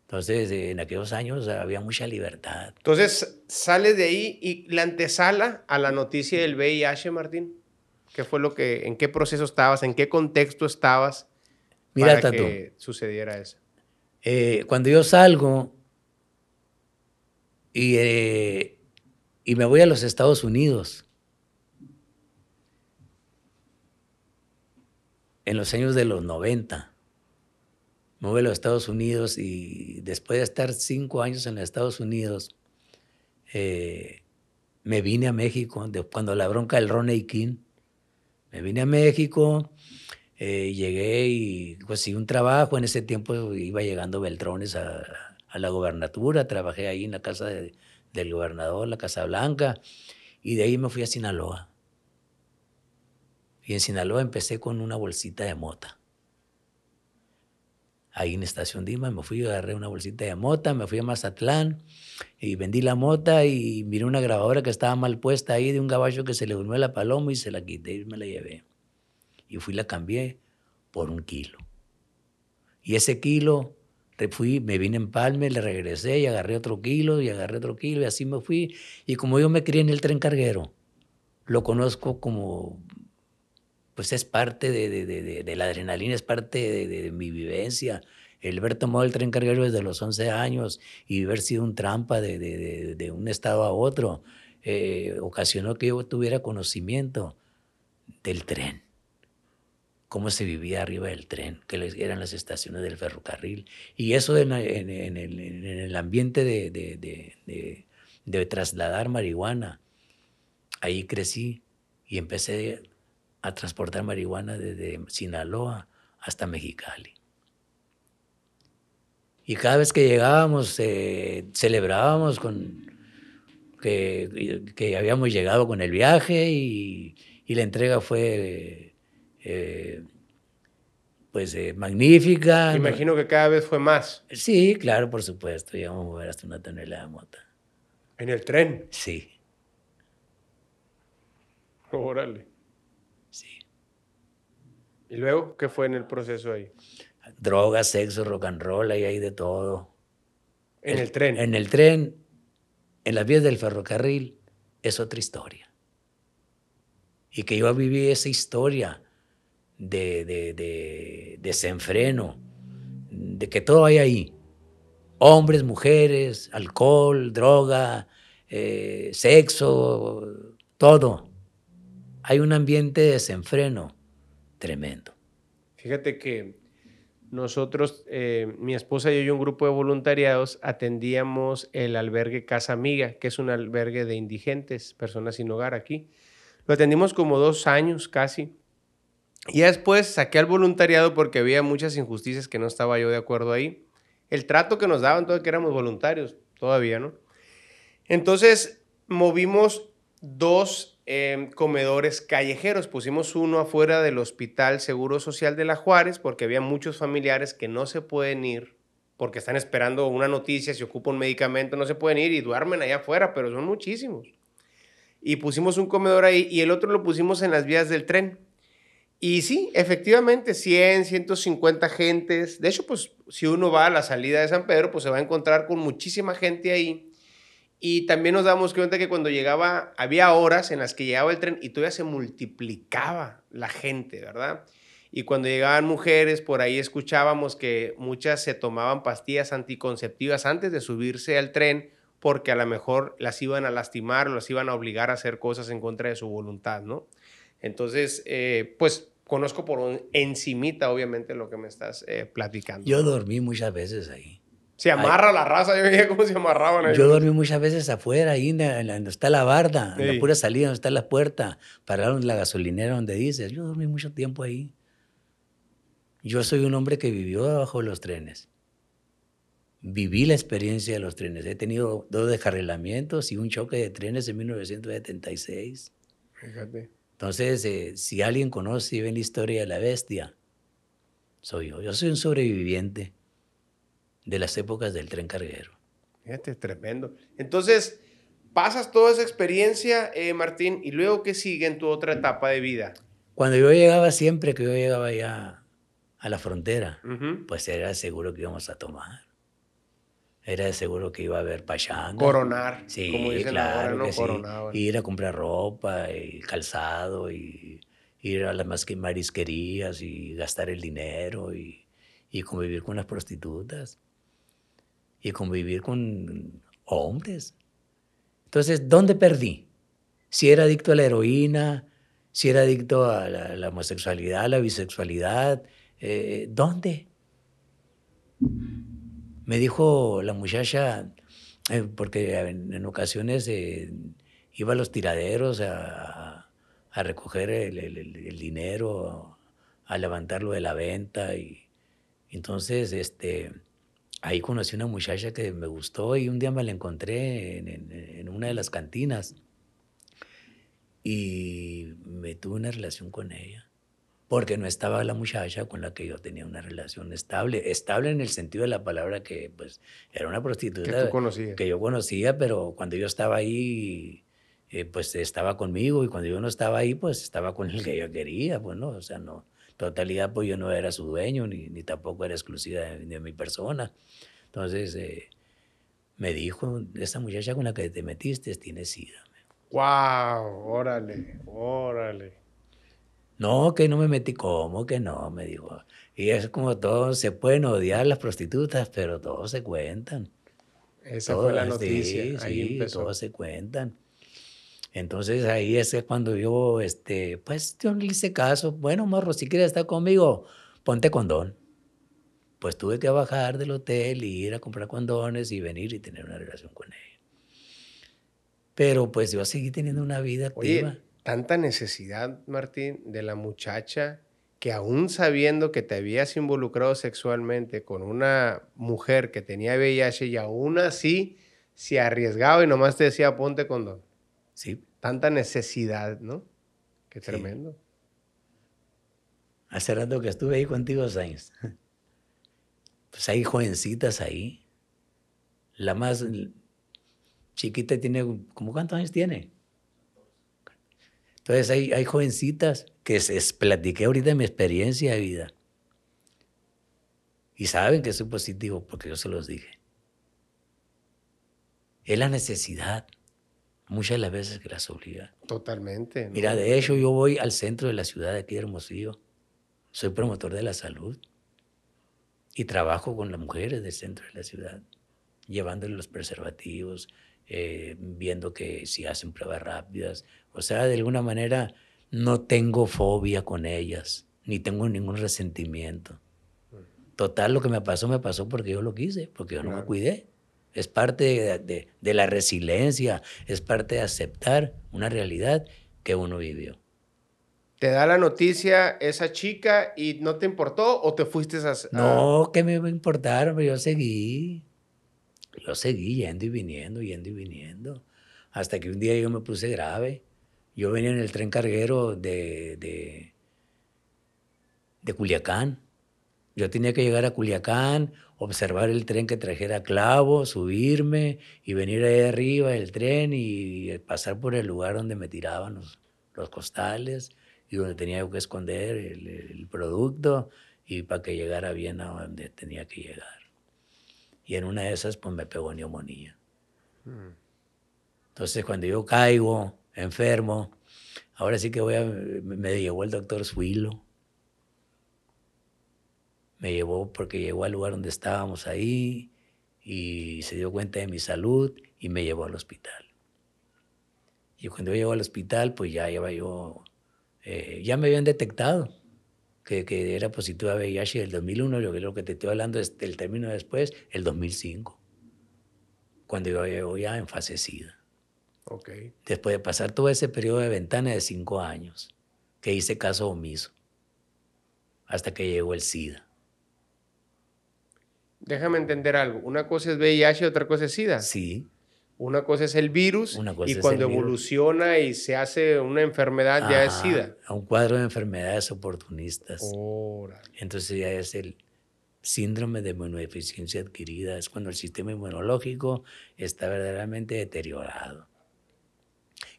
Entonces, en aquellos años había mucha libertad. Entonces, sales de ahí y la antesala a la noticia del VIH, Martín, ¿qué fue en qué proceso estabas, en qué contexto estabas para que sucediera eso? Cuando yo salgo y me voy a los Estados Unidos, en los años de los 90, me voy a los Estados Unidos, y después de estar 5 años en los Estados Unidos, me vine a México, cuando la bronca del Ronnie King. Me vine a México, llegué y conseguí un trabajo. En ese tiempo iba llegando Beltrones a la gobernatura, trabajé ahí en la casa del gobernador, la Casa Blanca, y de ahí me fui a Sinaloa. Y en Sinaloa empecé con una bolsita de mota. Ahí en Estación Dimas me fui, agarré una bolsita de mota, me fui a Mazatlán y vendí la mota y miré una grabadora que estaba mal puesta ahí de un gabacho que se le durmió la paloma y se la quité y me la llevé. Y fui y la cambié por 1 kilo. Y ese kilo, me vine en Empalme, le regresé y agarré otro kilo y agarré otro kilo y así me fui. Y como yo me crié en el tren carguero, lo conozco como, pues es parte de la adrenalina, es parte de mi vivencia. El haber tomado el tren carguero desde los 11 años y haber sido un trampa de un estado a otro, ocasionó que yo tuviera conocimiento del tren, cómo se vivía arriba del tren, eran las estaciones del ferrocarril. Y eso en el ambiente de trasladar marihuana, ahí crecí y empecé a transportar marihuana desde Sinaloa hasta Mexicali. Y cada vez que llegábamos, celebrábamos que habíamos llegado con el viaje y la entrega fue magnífica. Imagino que cada vez fue más. Sí, claro, por supuesto. Llegamos a mover hasta 1 tonelada de mota. ¿En el tren? Sí. Órale. Sí. ¿Y luego qué fue en el proceso ahí? Drogas, sexo, rock and roll, ahí hay de todo. ¿En el tren? En el tren, en las vías del ferrocarril, es otra historia. Y que yo viví esa historia de desenfreno, de que todo hay ahí. Hombres, mujeres, alcohol, droga, sexo, todo. Hay un ambiente de desenfreno tremendo. Fíjate que nosotros, mi esposa y yo y un grupo de voluntariados atendíamos el albergue Casa Amiga, que es un albergue de indigentes, personas sin hogar aquí. Lo atendimos como 2 años casi. Y ya después saqué al voluntariado porque había muchas injusticias que no estaba yo de acuerdo ahí. El trato que nos daban, todo que éramos voluntarios, todavía, ¿no? Entonces movimos 2 comedores callejeros. Pusimos uno afuera del Hospital Seguro Social de La Juárez porque había muchos familiares que no se pueden ir porque están esperando una noticia, si ocupa un medicamento, no se pueden ir y duermen allá afuera, pero son muchísimos. Y pusimos un comedor ahí y el otro lo pusimos en las vías del tren. Y sí, efectivamente, 100, 150 gentes. De hecho, pues si uno va a la salida de San Pedro, pues se va a encontrar con muchísima gente ahí. Y también nos damos cuenta que cuando llegaba, había horas en las que llegaba el tren y todavía se multiplicaba la gente, ¿verdad? Y cuando llegaban mujeres, por ahí escuchábamos que muchas se tomaban pastillas anticonceptivas antes de subirse al tren porque a lo mejor las iban a lastimar o las iban a obligar a hacer cosas en contra de su voluntad, ¿no? Entonces, pues conozco por encimita, obviamente, lo que me estás platicando. Yo dormí muchas veces ahí. Se amarra la raza, yo veía cómo se amarraban ahí. Yo dormí muchas veces afuera, ahí donde está la barda, en la Sí. pura salida, donde está la puerta, pararon en la gasolinera donde dices. Yo dormí mucho tiempo ahí. Yo soy un hombre que vivió debajo de los trenes. Viví la experiencia de los trenes. He tenido 2 descarrilamientos y un choque de trenes en 1976. Fíjate. Entonces, si alguien conoce y ve la historia de la bestia, soy yo. Yo soy un sobreviviente de las épocas del tren carguero. Fíjate, tremendo. Entonces, pasas toda esa experiencia, Martín, y luego, ¿qué sigue en tu otra etapa de vida? Cuando yo llegaba, siempre que yo llegaba ya a la frontera, Ujú. pues era seguro que íbamos a tomar. Era seguro que iba a haber pachanga. Coronar, Sí, como dicen ahora, claro ¿no? que sí. Coronaban. Ir a comprar ropa y calzado y ir a las marisquerías y gastar el dinero y convivir con las prostitutas y convivir con hombres. Entonces, ¿dónde perdí? Si era adicto a la heroína, si era adicto a la homosexualidad, a la bisexualidad, ¿dónde? Me dijo la muchacha, porque en ocasiones iba a los tiraderos a recoger el dinero, a levantarlo de la venta. Y entonces ahí conocí una muchacha que me gustó y un día me la encontré en una de las cantinas. y me tuve una relación con ella. Porque no estaba la muchacha con la que yo tenía una relación estable. Estable en el sentido de la palabra que, pues, era una Que tú prostituta conocías. que yo conocía, pero cuando yo estaba ahí, pues, estaba conmigo, y cuando yo no estaba ahí, pues, estaba con el que yo quería, pues, ¿no? O sea, no, totalidad, pues, yo no era su dueño, ni tampoco era exclusiva de mi persona. Entonces, me dijo, esa muchacha con la que te metiste tiene SIDA. ¡Wow! Órale, órale. No, que no me metí, ¿cómo que no? Me dijo. Y es como todo, se pueden odiar las prostitutas, pero todos se cuentan. Esa fue la Todas, noticia, sí, ahí sí, empezó. todos se cuentan. Entonces ahí es que cuando yo, pues yo le hice caso. Bueno, morro, si quieres estar conmigo, ponte condón. Pues tuve que bajar del hotel y ir a comprar condones y venir y tener una relación con ella. Pero pues yo seguí teniendo una vida activa. Oye, tanta necesidad, Martín, de la muchacha que aún sabiendo que te habías involucrado sexualmente con una mujer que tenía VIH y aún así se arriesgaba y nomás te decía ponte condón. Sí, Tanta necesidad, ¿no? Qué sí. tremendo. Hace rato que estuve ahí contigo, Sainz. Pues hay jovencitas ahí. La más chiquita tiene, ¿cómo cuántos años tiene? Entonces hay jovencitas que platiqué ahorita mi experiencia de vida y saben que soy positivo porque yo se los dije. Es la necesidad, muchas de las veces que las obliga. Totalmente, Mira, ¿no? de hecho yo voy al centro de la ciudad de aquí de Hermosillo, soy promotor de la salud y trabajo con las mujeres del centro de la ciudad, llevándoles los preservativos, viendo que si hacen pruebas rápidas. O sea, de alguna manera no tengo fobia con ellas, ni tengo ningún resentimiento. Total, lo que me pasó porque yo lo quise, porque yo no me Claro. cuidé. Es parte de la resiliencia, es parte de aceptar una realidad que uno vivió. ¿Te da la noticia esa chica y no te importó o te fuiste No, ¿qué me iba a importar? Hombre, yo seguí yendo y viniendo, hasta que un día yo me puse grave. Yo venía en el tren carguero de Culiacán. Yo tenía que llegar a Culiacán, observar el tren que trajera Clavo, subirme y venir ahí arriba del tren y pasar por el lugar donde me tiraban los costales y donde tenía yo que esconder el producto y para que llegara bien a donde tenía que llegar. Y en una de esas pues me pegó neumonía. Entonces cuando yo caigo enfermo, ahora sí que me llevó el doctor Suilo. Me llevó porque llegó al lugar donde estábamos ahí y se dio cuenta de mi salud y me llevó al hospital. Y cuando yo llego al hospital, pues ya iba yo, ya me habían detectado que era positivo a VIH del 2001, lo que te estoy hablando es del término después, el 2005, cuando yo llego ya en fase SIDA. Ok. Después de pasar todo ese periodo de ventana de 5 años, que hice caso omiso, hasta que llegó el SIDA. Déjame entender algo. Una cosa es VIH y otra cosa es SIDA. Sí, Una cosa es el virus una y cosa es cuando el virus. evoluciona y se hace una enfermedad ya es Ajá, SIDA. a un cuadro de enfermedades oportunistas. Órale. Entonces ya es el síndrome de inmunodeficiencia adquirida, es cuando el sistema inmunológico está verdaderamente deteriorado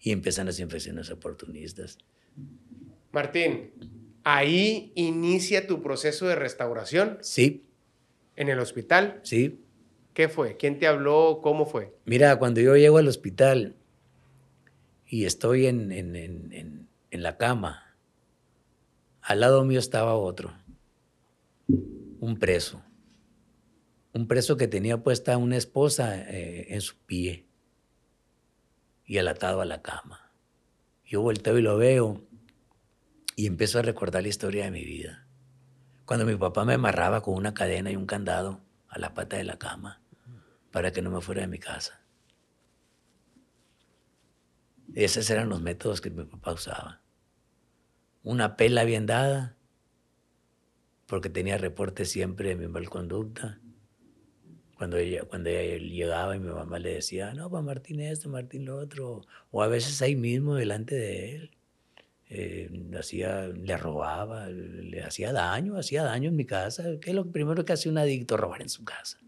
y empiezan las infecciones oportunistas. Martín, ahí inicia tu proceso de restauración Sí, en el hospital. sí. ¿Qué fue? ¿Quién te habló? ¿Cómo fue? Mira, cuando yo llego al hospital y estoy en la cama, al lado mío estaba otro, un preso. Un preso que tenía puesta una esposa en su pie y atado a la cama. Yo volteo y lo veo y empiezo a recordar la historia de mi vida. Cuando mi papá me amarraba con una cadena y un candado a la pata de la cama para que no me fuera de mi casa. Esos eran los métodos que mi papá usaba. Una pela bien dada, porque tenía reporte siempre de mi mal conducta. Cuando él llegaba y mi mamá le decía, no, pues Martín esto, Martín lo otro, o a veces ahí mismo delante de él, le robaba, le hacía daño en mi casa. ¿Qué es lo primero que hace un adicto? Robar en su casa.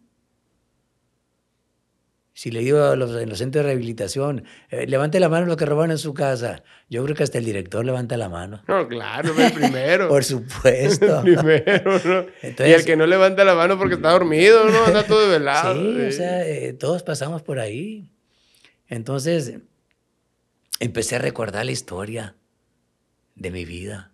Si le digo en los centros de rehabilitación, levante la mano los que roban en su casa, yo creo que hasta el director levanta la mano. No, claro, el primero. Por El supuesto. primero, ¿no? Y el Entonces, que no levanta la mano porque está dormido, ¿no? Anda todo desvelado. sí, o Sí. sea, todos pasamos por ahí. Entonces, empecé a recordar la historia de mi vida.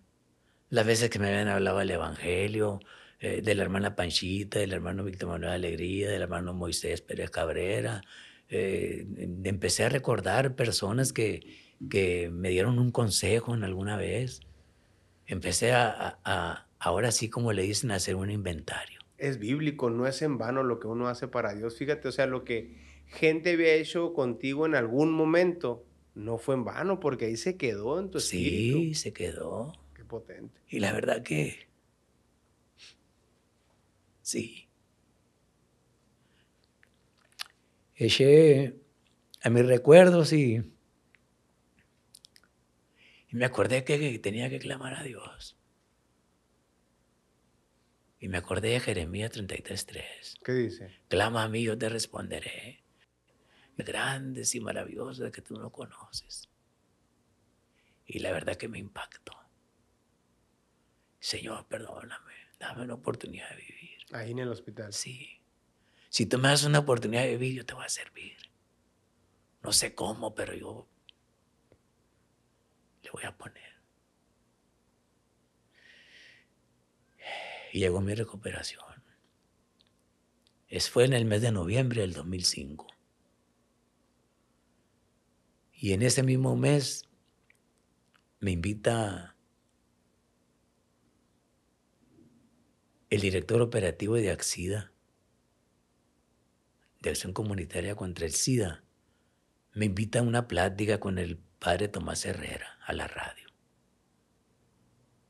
Las veces que me habían hablado del Evangelio, de la hermana Panchita, del hermano Víctor Manuel Alegría, del hermano Moisés Pérez Cabrera. Empecé a recordar personas que me dieron un consejo en alguna vez. Empecé ahora sí, como le dicen, a hacer un inventario. Es bíblico, no es en vano lo que uno hace para Dios. Fíjate, o sea, lo que gente había hecho contigo en algún momento no fue en vano, porque ahí se quedó en tu espíritu. Sí, se quedó. Qué potente. Y la verdad que sí. Eché a mis recuerdos y me acordé que tenía que clamar a Dios. Y me acordé de Jeremías 33:3. ¿Qué dice? Clama a mí, yo te responderé. Grandes y maravillosas que tú no conoces. Y la verdad que me impactó. Señor, perdóname, dame una oportunidad de vivir. Ahí en el hospital. Sí. Si tú me das una oportunidad de vivir, yo te voy a servir. No sé cómo, pero yo le voy a poner. Y llegó mi recuperación. Fue en el mes de noviembre del 2005. Y en ese mismo mes me invita el director operativo de AXIDA, de Acción Comunitaria contra el SIDA, me invita a una plática con el padre Tomás Herrera a la radio.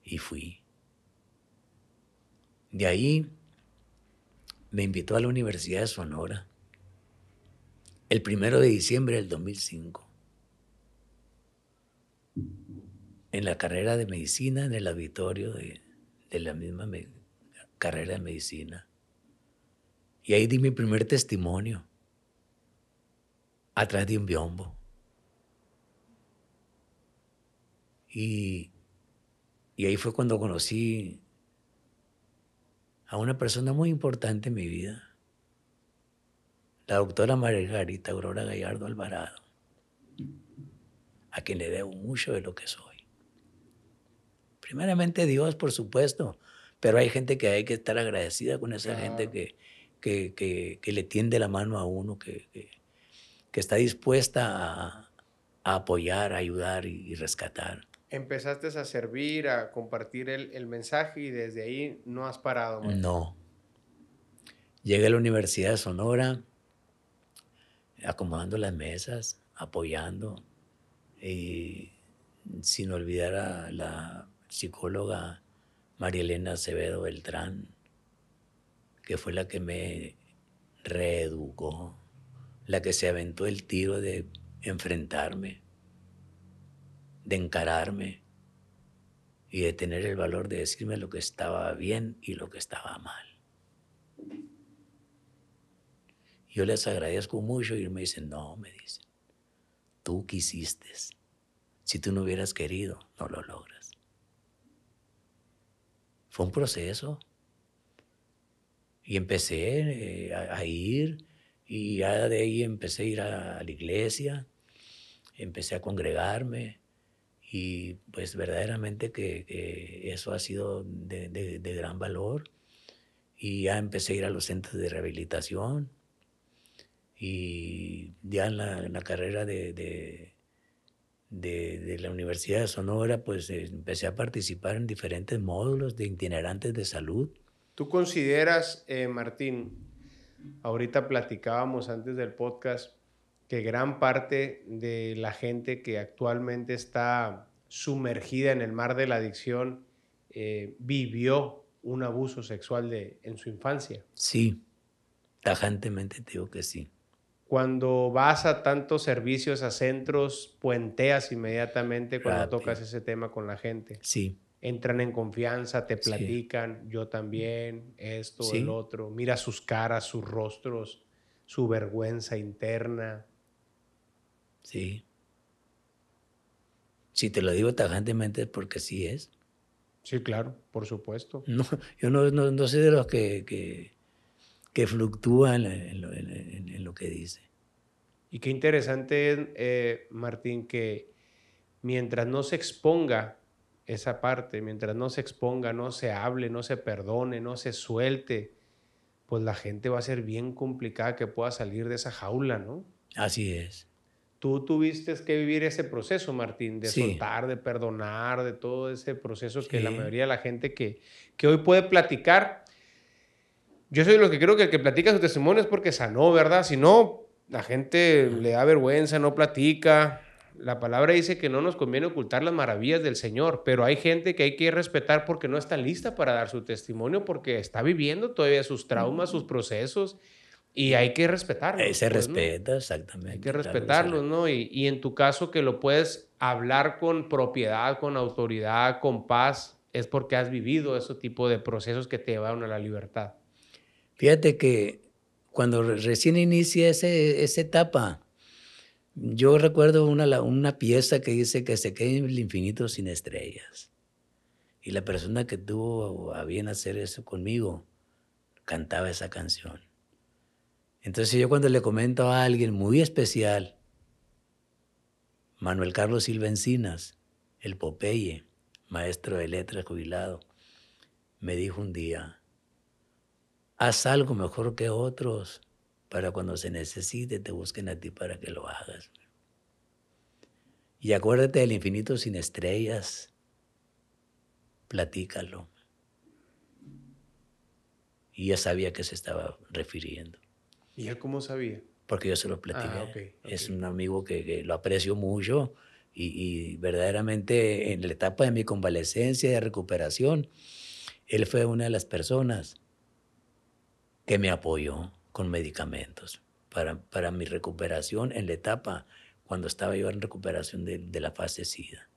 Y fui. De ahí me invitó a la Universidad de Sonora el 1 de diciembre del 2005, en la carrera de medicina, en el auditorio de la misma carrera de medicina. Y ahí di mi primer testimonio, atrás de un biombo. Y ahí fue cuando conocí a una persona muy importante en mi vida, la doctora Margarita Aurora Gallardo Alvarado, a quien le debo mucho de lo que soy. Primeramente Dios, por supuesto, pero hay gente que hay que estar agradecida con esa gente que le tiende la mano a uno, que está dispuesta a apoyar, a ayudar y rescatar. Empezaste a servir, a compartir el mensaje y desde ahí no has parado, Martín. No. Llegué a la Universidad de Sonora, acomodando las mesas, apoyando, y sin olvidar a la psicóloga María Elena Acevedo Beltrán, que fue la que me reeducó, la que se aventó el tiro de enfrentarme, de encararme y de tener el valor de decirme lo que estaba bien y lo que estaba mal. Yo les agradezco mucho y me dicen, no, me dicen, tú quisiste. Si tú no hubieras querido, no lo logras. Fue un proceso. Y empecé a ir, y ya de ahí empecé a ir a la iglesia, empecé a congregarme, y pues verdaderamente que eso ha sido de gran valor. Y ya empecé a ir a los centros de rehabilitación, y ya en la carrera de la Universidad de Sonora, pues empecé a participar en diferentes módulos de itinerantes de salud. ¿Tú consideras, Martín, ahorita platicábamos antes del podcast, que gran parte de la gente que actualmente está sumergida en el mar de la adicción vivió un abuso sexual en su infancia? Sí, Tajantemente te digo que sí. Cuando vas a tantos servicios, a centros, puenteas inmediatamente cuando tocas Rápido. ese tema con la gente. Sí, Entran en confianza, te sí, platican, yo también, esto, el sí, otro. Mira sus caras, sus rostros, su vergüenza interna. sí. Si te lo digo tajantemente es porque sí es. Sí, claro, por supuesto. No, yo no soy de los que fluctúan en lo que dice. Y qué interesante es, Martín, que mientras no se exponga esa parte, mientras no se exponga, no se hable, no se perdone, no se suelte, pues la gente va a ser bien complicada que pueda salir de esa jaula, ¿no? Así es. Tú tuviste que vivir ese proceso, Martín, de Sí, soltar, de perdonar, de todo ese proceso que la sí. mayoría de la gente que hoy puede platicar. Yo soy de los que creo que el que platica su testimonio es porque sanó, ¿verdad? Si no, la gente le da vergüenza, no platica. La palabra dice que no nos conviene ocultar las maravillas del Señor, pero hay gente que hay que respetar porque no está lista para dar su testimonio, porque está viviendo todavía sus traumas, sus procesos, y hay que respetarlos, Se pues, ¿no? respeta, Hay que exactamente, claro que se respetarlos, respeta. ¿no? Y en tu caso que lo puedes hablar con propiedad, con autoridad, con paz, es porque has vivido ese tipo de procesos que te llevaron a la libertad. Fíjate que cuando recién inicia esa etapa, yo recuerdo una pieza que dice que se quede en el infinito sin estrellas. Y la persona que tuvo a bien hacer eso conmigo cantaba esa canción. Entonces yo cuando le comento a alguien muy especial, Manuel Carlos Silva Encinas, el Popeye, maestro de letras jubilado, me dijo un día, haz algo mejor que otros para cuando se necesite te busquen a ti para que lo hagas. Y acuérdate del infinito sin estrellas, platícalo. Y ya sabía a qué se estaba refiriendo, ¿Y él cómo sabía? porque yo se lo Ah, ok, platiqué. ok. Es un amigo que lo aprecio mucho y verdaderamente en la etapa de mi convalecencia y de recuperación, él fue una de las personas que me apoyó con medicamentos para mi recuperación en la etapa cuando estaba yo en recuperación de la fase SIDA.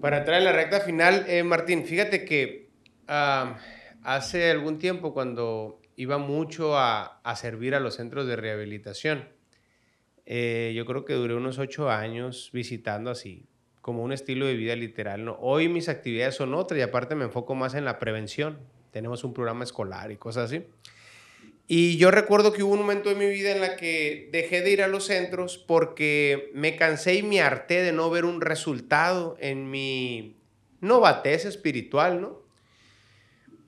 Para entrar en la recta final, Martín, fíjate que hace algún tiempo cuando iba mucho a servir a los centros de rehabilitación, yo creo que duré unos 8 años visitando así, como un estilo de vida literal, ¿no? Hoy mis actividades son otras y aparte me enfoco más en la prevención. Tenemos un programa escolar y cosas así. Y yo recuerdo que hubo un momento de mi vida en la que dejé de ir a los centros porque me cansé y me harté de no ver un resultado en mi novatez espiritual, ¿no?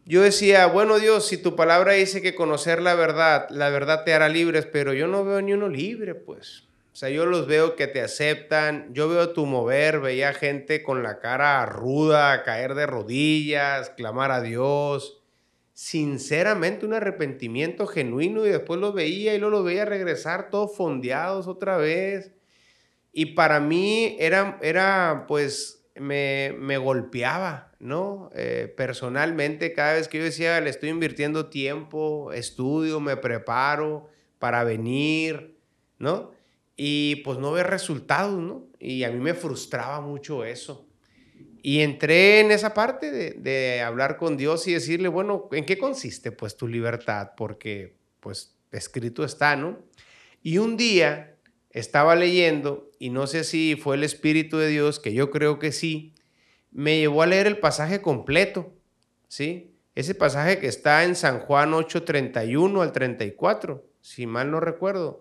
Yo decía, bueno Dios, si tu palabra dice que conocer la verdad te hará libres, pero yo no veo ni uno libre, pues. O sea, yo los veo que te aceptan, yo veo tu mover, veía gente con la cara ruda, caer de rodillas, clamar a Dios, sinceramente un arrepentimiento genuino y después los veía y luego los veía regresar todos fondeados otra vez. Y para mí era pues, me golpeaba, ¿no? Personalmente, cada vez que yo decía, le estoy invirtiendo tiempo, estudio, me preparo para venir, ¿no? Y pues no ver resultados, ¿no? Y a mí me frustraba mucho eso. Y entré en esa parte de hablar con Dios y decirle, bueno, ¿en qué consiste pues tu libertad? Porque pues escrito está, ¿no? Y un día estaba leyendo, y no sé si fue el Espíritu de Dios, que yo creo que sí, me llevó a leer el pasaje completo, ¿sí? Ese pasaje que está en San Juan 8:31 al 34, si mal no recuerdo.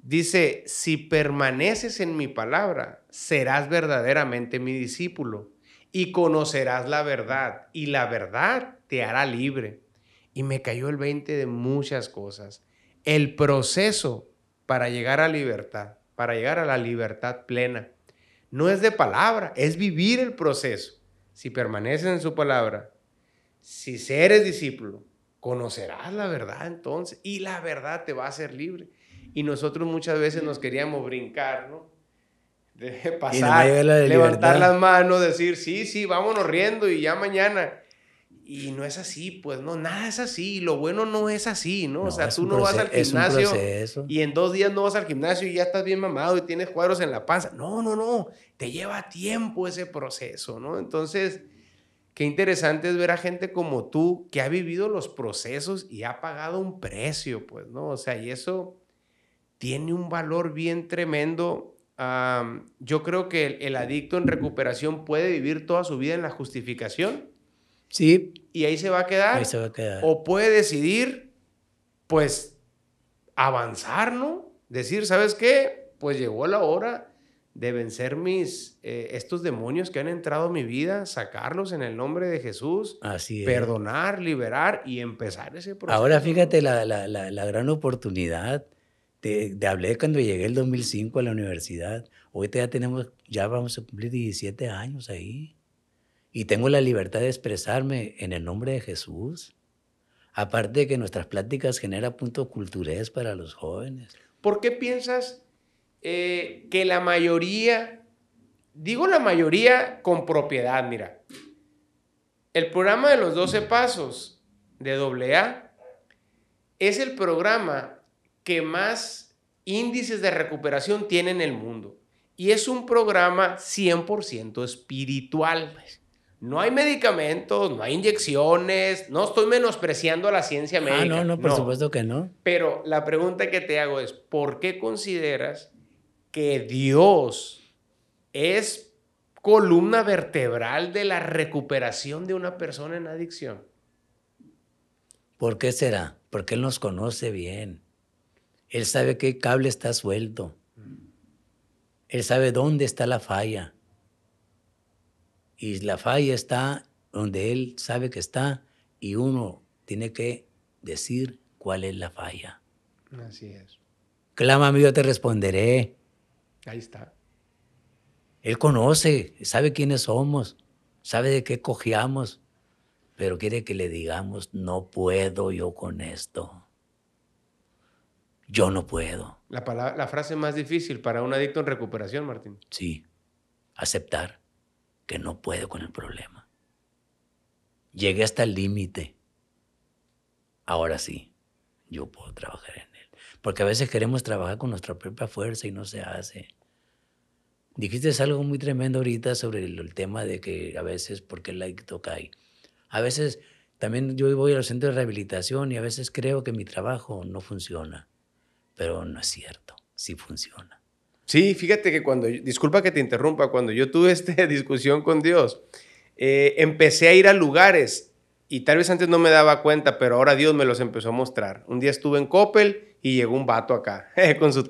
Dice, si permaneces en mi palabra, serás verdaderamente mi discípulo y conocerás la verdad, y la verdad te hará libre. Y me cayó el 20 de muchas cosas. El proceso para llegar a libertad, para llegar a la libertad plena, no es de palabra, es vivir el proceso. Si permaneces en su palabra, si eres discípulo, conocerás la verdad entonces, y la verdad te va a hacer libre. Y nosotros muchas veces nos queríamos brincar, ¿no? De Y nomás llega pasar, la de levantar libertad. las manos, decir, sí, sí, vámonos riendo y ya mañana. Y no es así, pues no, nada es así. Lo bueno no es así, ¿no? O No, sea, es tú un no vas al es un gimnasio proceso. y en 2 días no vas al gimnasio y ya estás bien mamado y tienes cuadros en la panza. No, no, no. Te lleva tiempo ese proceso, ¿no? Entonces, qué interesante es ver a gente como tú que ha vivido los procesos y ha pagado un precio, pues, ¿no? O sea, y eso tiene un valor bien tremendo. Yo creo que el adicto en recuperación puede vivir toda su vida en la justificación Sí, y ahí se va a ahí se quedar. va a quedar. O puede decidir, pues, avanzar, ¿no? Decir, ¿sabes qué? Pues llegó la hora de vencer estos demonios que han entrado a mi vida, sacarlos en el nombre de Jesús, Así es. perdonar, liberar y empezar ese Ahora proceso, ¿no? fíjate la gran oportunidad. Te hablé cuando llegué el 2005 a la universidad. Ahorita ya vamos a cumplir 17 años ahí. Y tengo la libertad de expresarme en el nombre de Jesús. Aparte de que nuestras pláticas generan puntos culturales para los jóvenes. ¿Por qué piensas que la mayoría, digo la mayoría con propiedad, mira, el programa de los 12 pasos de AA es el programa que más índices de recuperación tiene en el mundo. Y es un programa 100% espiritual. No hay medicamentos, no hay inyecciones, no estoy menospreciando la ciencia Ah, no, médica, no, por no. supuesto que no. Pero la pregunta que te hago es, ¿por qué consideras que Dios es columna vertebral de la recuperación de una persona en adicción? ¿Por qué será? Porque Él nos conoce bien. Él sabe qué cable está suelto. Él sabe dónde está la falla. Y la falla está donde Él sabe que está y uno tiene que decir cuál es la falla. Así es. Clámame, yo te responderé. Ahí está. Él conoce, sabe quiénes somos, sabe de qué cojeamos, pero quiere que le digamos, no puedo yo con esto. Yo no puedo. La frase más difícil para un adicto en recuperación, Martín. Sí, aceptar que no puedo con el problema. Llegué hasta el límite. Ahora sí, yo puedo trabajar en él. Porque a veces queremos trabajar con nuestra propia fuerza y no se hace. Dijiste algo muy tremendo ahorita sobre el tema de que a veces, porque el adicto cae. A veces también yo voy al centro de rehabilitación y a veces creo que mi trabajo no funciona, pero no es cierto, sí funciona. Sí, fíjate que disculpa que te interrumpa, cuando yo tuve esta discusión con Dios, empecé a ir a lugares y tal vez antes no me daba cuenta, pero ahora Dios me los empezó a mostrar. Un día estuve en Coppel y llegó un vato acá, con su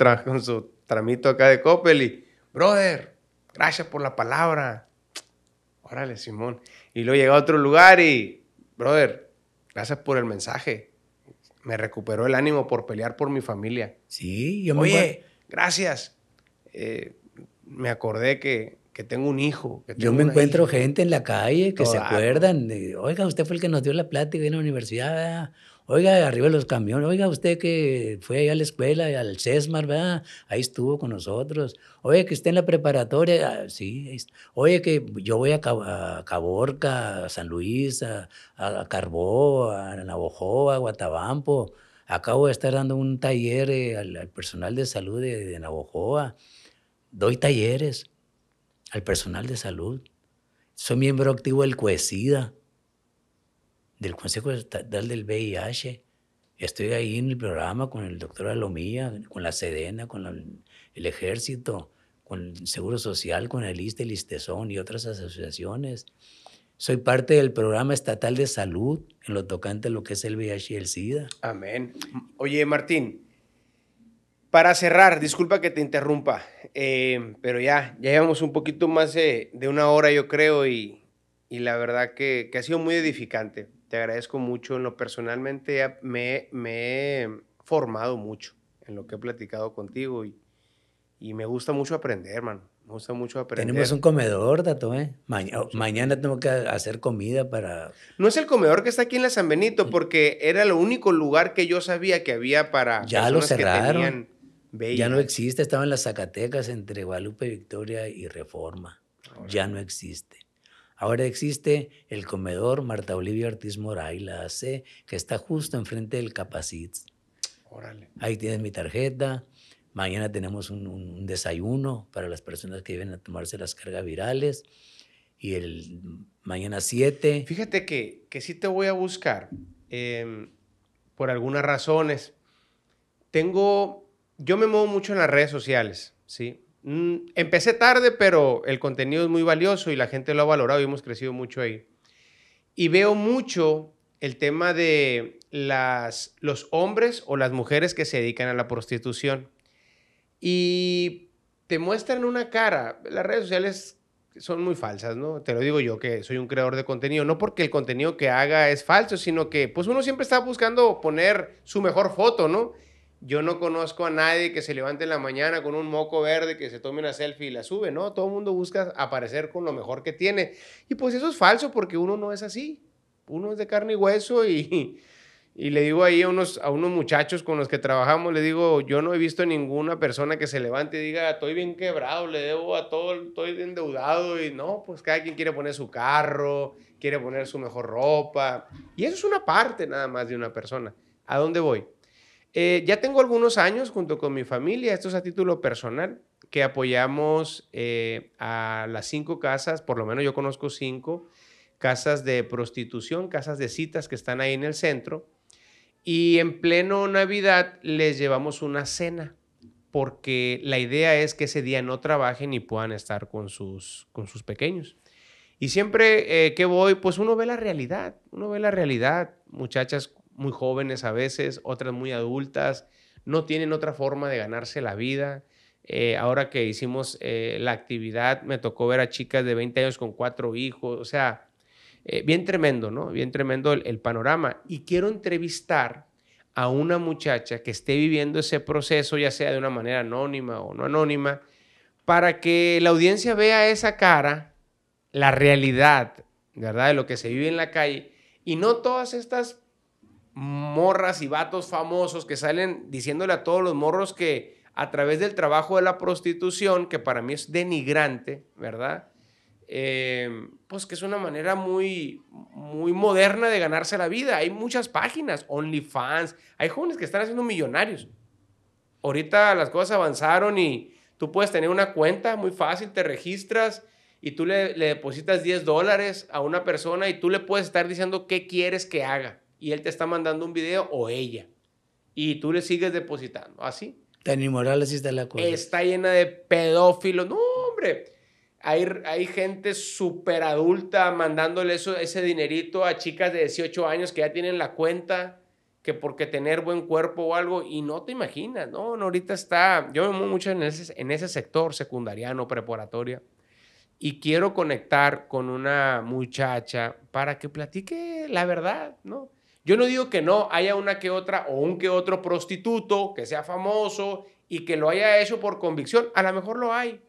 tramito acá de Coppel y, brother, gracias por la palabra. Órale, Simón. Y luego llegué a otro lugar y, brother, gracias por el mensaje. Me recuperó el ánimo por pelear por mi familia. Sí, yo me Oye, gracias. Me acordé que tengo un hijo. Que Yo tengo me una encuentro hija. gente en la calle que se Toda, ¿no? acuerdan de, oiga, usted fue el que nos dio la plática en la universidad, ¿verdad? Oiga, arriba de los camiones, oiga, usted que fue allá a la escuela, al CESMAR, ¿verdad? Ahí estuvo con nosotros. Oye, que esté en la preparatoria, sí. Oye, que yo voy a Caborca, a San Luis, a Carbó, a Navojoa, a Guatabampo. Acabo de estar dando un taller al personal de salud de Navojoa. Doy talleres al personal de salud. Soy miembro activo del COESIDA, del Consejo Estatal del VIH. Estoy ahí en el programa con el doctor Alomía, con la Sedena, con el Ejército, con el Seguro Social, con el ISSSTE, el ISTESON y otras asociaciones. Soy parte del programa estatal de salud en lo tocante a lo que es el VIH y el SIDA. Amén. Oye, Martín, para cerrar, disculpa que te interrumpa, pero ya llevamos un poquito más de 1 hora, yo creo, y la verdad que ha sido muy edificante. Te agradezco mucho. En lo personalmente me he formado mucho en lo que he platicado contigo y me gusta mucho aprender, hermano. Me gusta mucho aprender. Tenemos un comedor, Tato, ¿eh? Mucho Mañana aprender. tengo que hacer comida para... No es el comedor que está aquí en la San Benito, porque era el único lugar que yo sabía que había para Ya lo personas que cerraron. tenían VIH. Ya no existe, estaba en las Zacatecas entre Guadalupe, Victoria y Reforma. Ahora. Ya no existe. Ahora existe el comedor Marta Olivia Ortiz Moray, la AC, que está justo enfrente del Capacitz. Órale. Ahí tienes mi tarjeta. Mañana tenemos un desayuno para las personas que vienen a tomarse las cargas virales. Y el mañana 7. Fíjate que sí te voy a buscar por algunas razones. Yo me muevo mucho en las redes sociales, ¿sí? Empecé tarde, pero el contenido es muy valioso y la gente lo ha valorado y hemos crecido mucho ahí. Y veo mucho el tema de los hombres o las mujeres que se dedican a la prostitución. Y te muestran una cara. Las redes sociales son muy falsas, ¿no? Te lo digo yo, que soy un creador de contenido. No porque el contenido que haga es falso, sino que pues uno siempre está buscando poner su mejor foto, ¿no? Yo no conozco a nadie que se levante en la mañana con un moco verde, que se tome una selfie y la sube, ¿no? Todo el mundo busca aparecer con lo mejor que tiene. Y pues eso es falso porque uno no es así. Uno es de carne y hueso y le digo ahí a unos muchachos con los que trabajamos, le digo, yo no he visto ninguna persona que se levante y diga, estoy bien quebrado, le debo a todo, estoy endeudado. Y no, pues cada quien quiere poner su carro, quiere poner su mejor ropa. Y eso es una parte nada más de una persona. ¿A dónde voy? Ya tengo algunos años junto con mi familia, esto es a título personal, que apoyamos a las 5 casas, por lo menos yo conozco 5 casas de prostitución, casas de citas que están ahí en el centro. Y en pleno Navidad les llevamos una cena, porque la idea es que ese día no trabajen y puedan estar con sus pequeños. Y siempre que voy, pues uno ve la realidad, muchachas muy jóvenes a veces, otras muy adultas, no tienen otra forma de ganarse la vida. Ahora que hicimos la actividad, me tocó ver a chicas de 20 años con 4 hijos, o sea, bien tremendo, ¿no? Bien tremendo el panorama. Y quiero entrevistar a una muchacha que esté viviendo ese proceso, ya sea de una manera anónima o no anónima, para que la audiencia vea esa cara, la realidad, ¿verdad? De lo que se vive en la calle, y no todas estas morras y vatos famosos que salen diciéndole a todos los morros que a través del trabajo de la prostitución, que para mí es denigrante, ¿verdad? Pues que es una manera muy, muy moderna de ganarse la vida. Hay muchas páginas, OnlyFans, hay jóvenes que están haciendo millonarios. Ahorita las cosas avanzaron y tú puedes tener una cuenta muy fácil, te registras y tú le depositas $10 a una persona y tú le puedes estar diciendo qué quieres que haga. Y él te está mandando un video o ella. Y tú le sigues depositando. ¿Así? Tan inmoral así está la cosa. Está llena de pedófilos. No, hombre. Hay gente súper adulta mandándole ese dinerito a chicas de 18 años que ya tienen la cuenta, que porque tener buen cuerpo o algo, y no te imaginas, ¿no? Ahorita yo me muevo mucho en ese sector secundariano, preparatoria, y quiero conectar con una muchacha para que platique la verdad, ¿no? Yo no digo que no haya una que otra o un que otro prostituto que sea famoso y que lo haya hecho por convicción. A lo mejor lo hay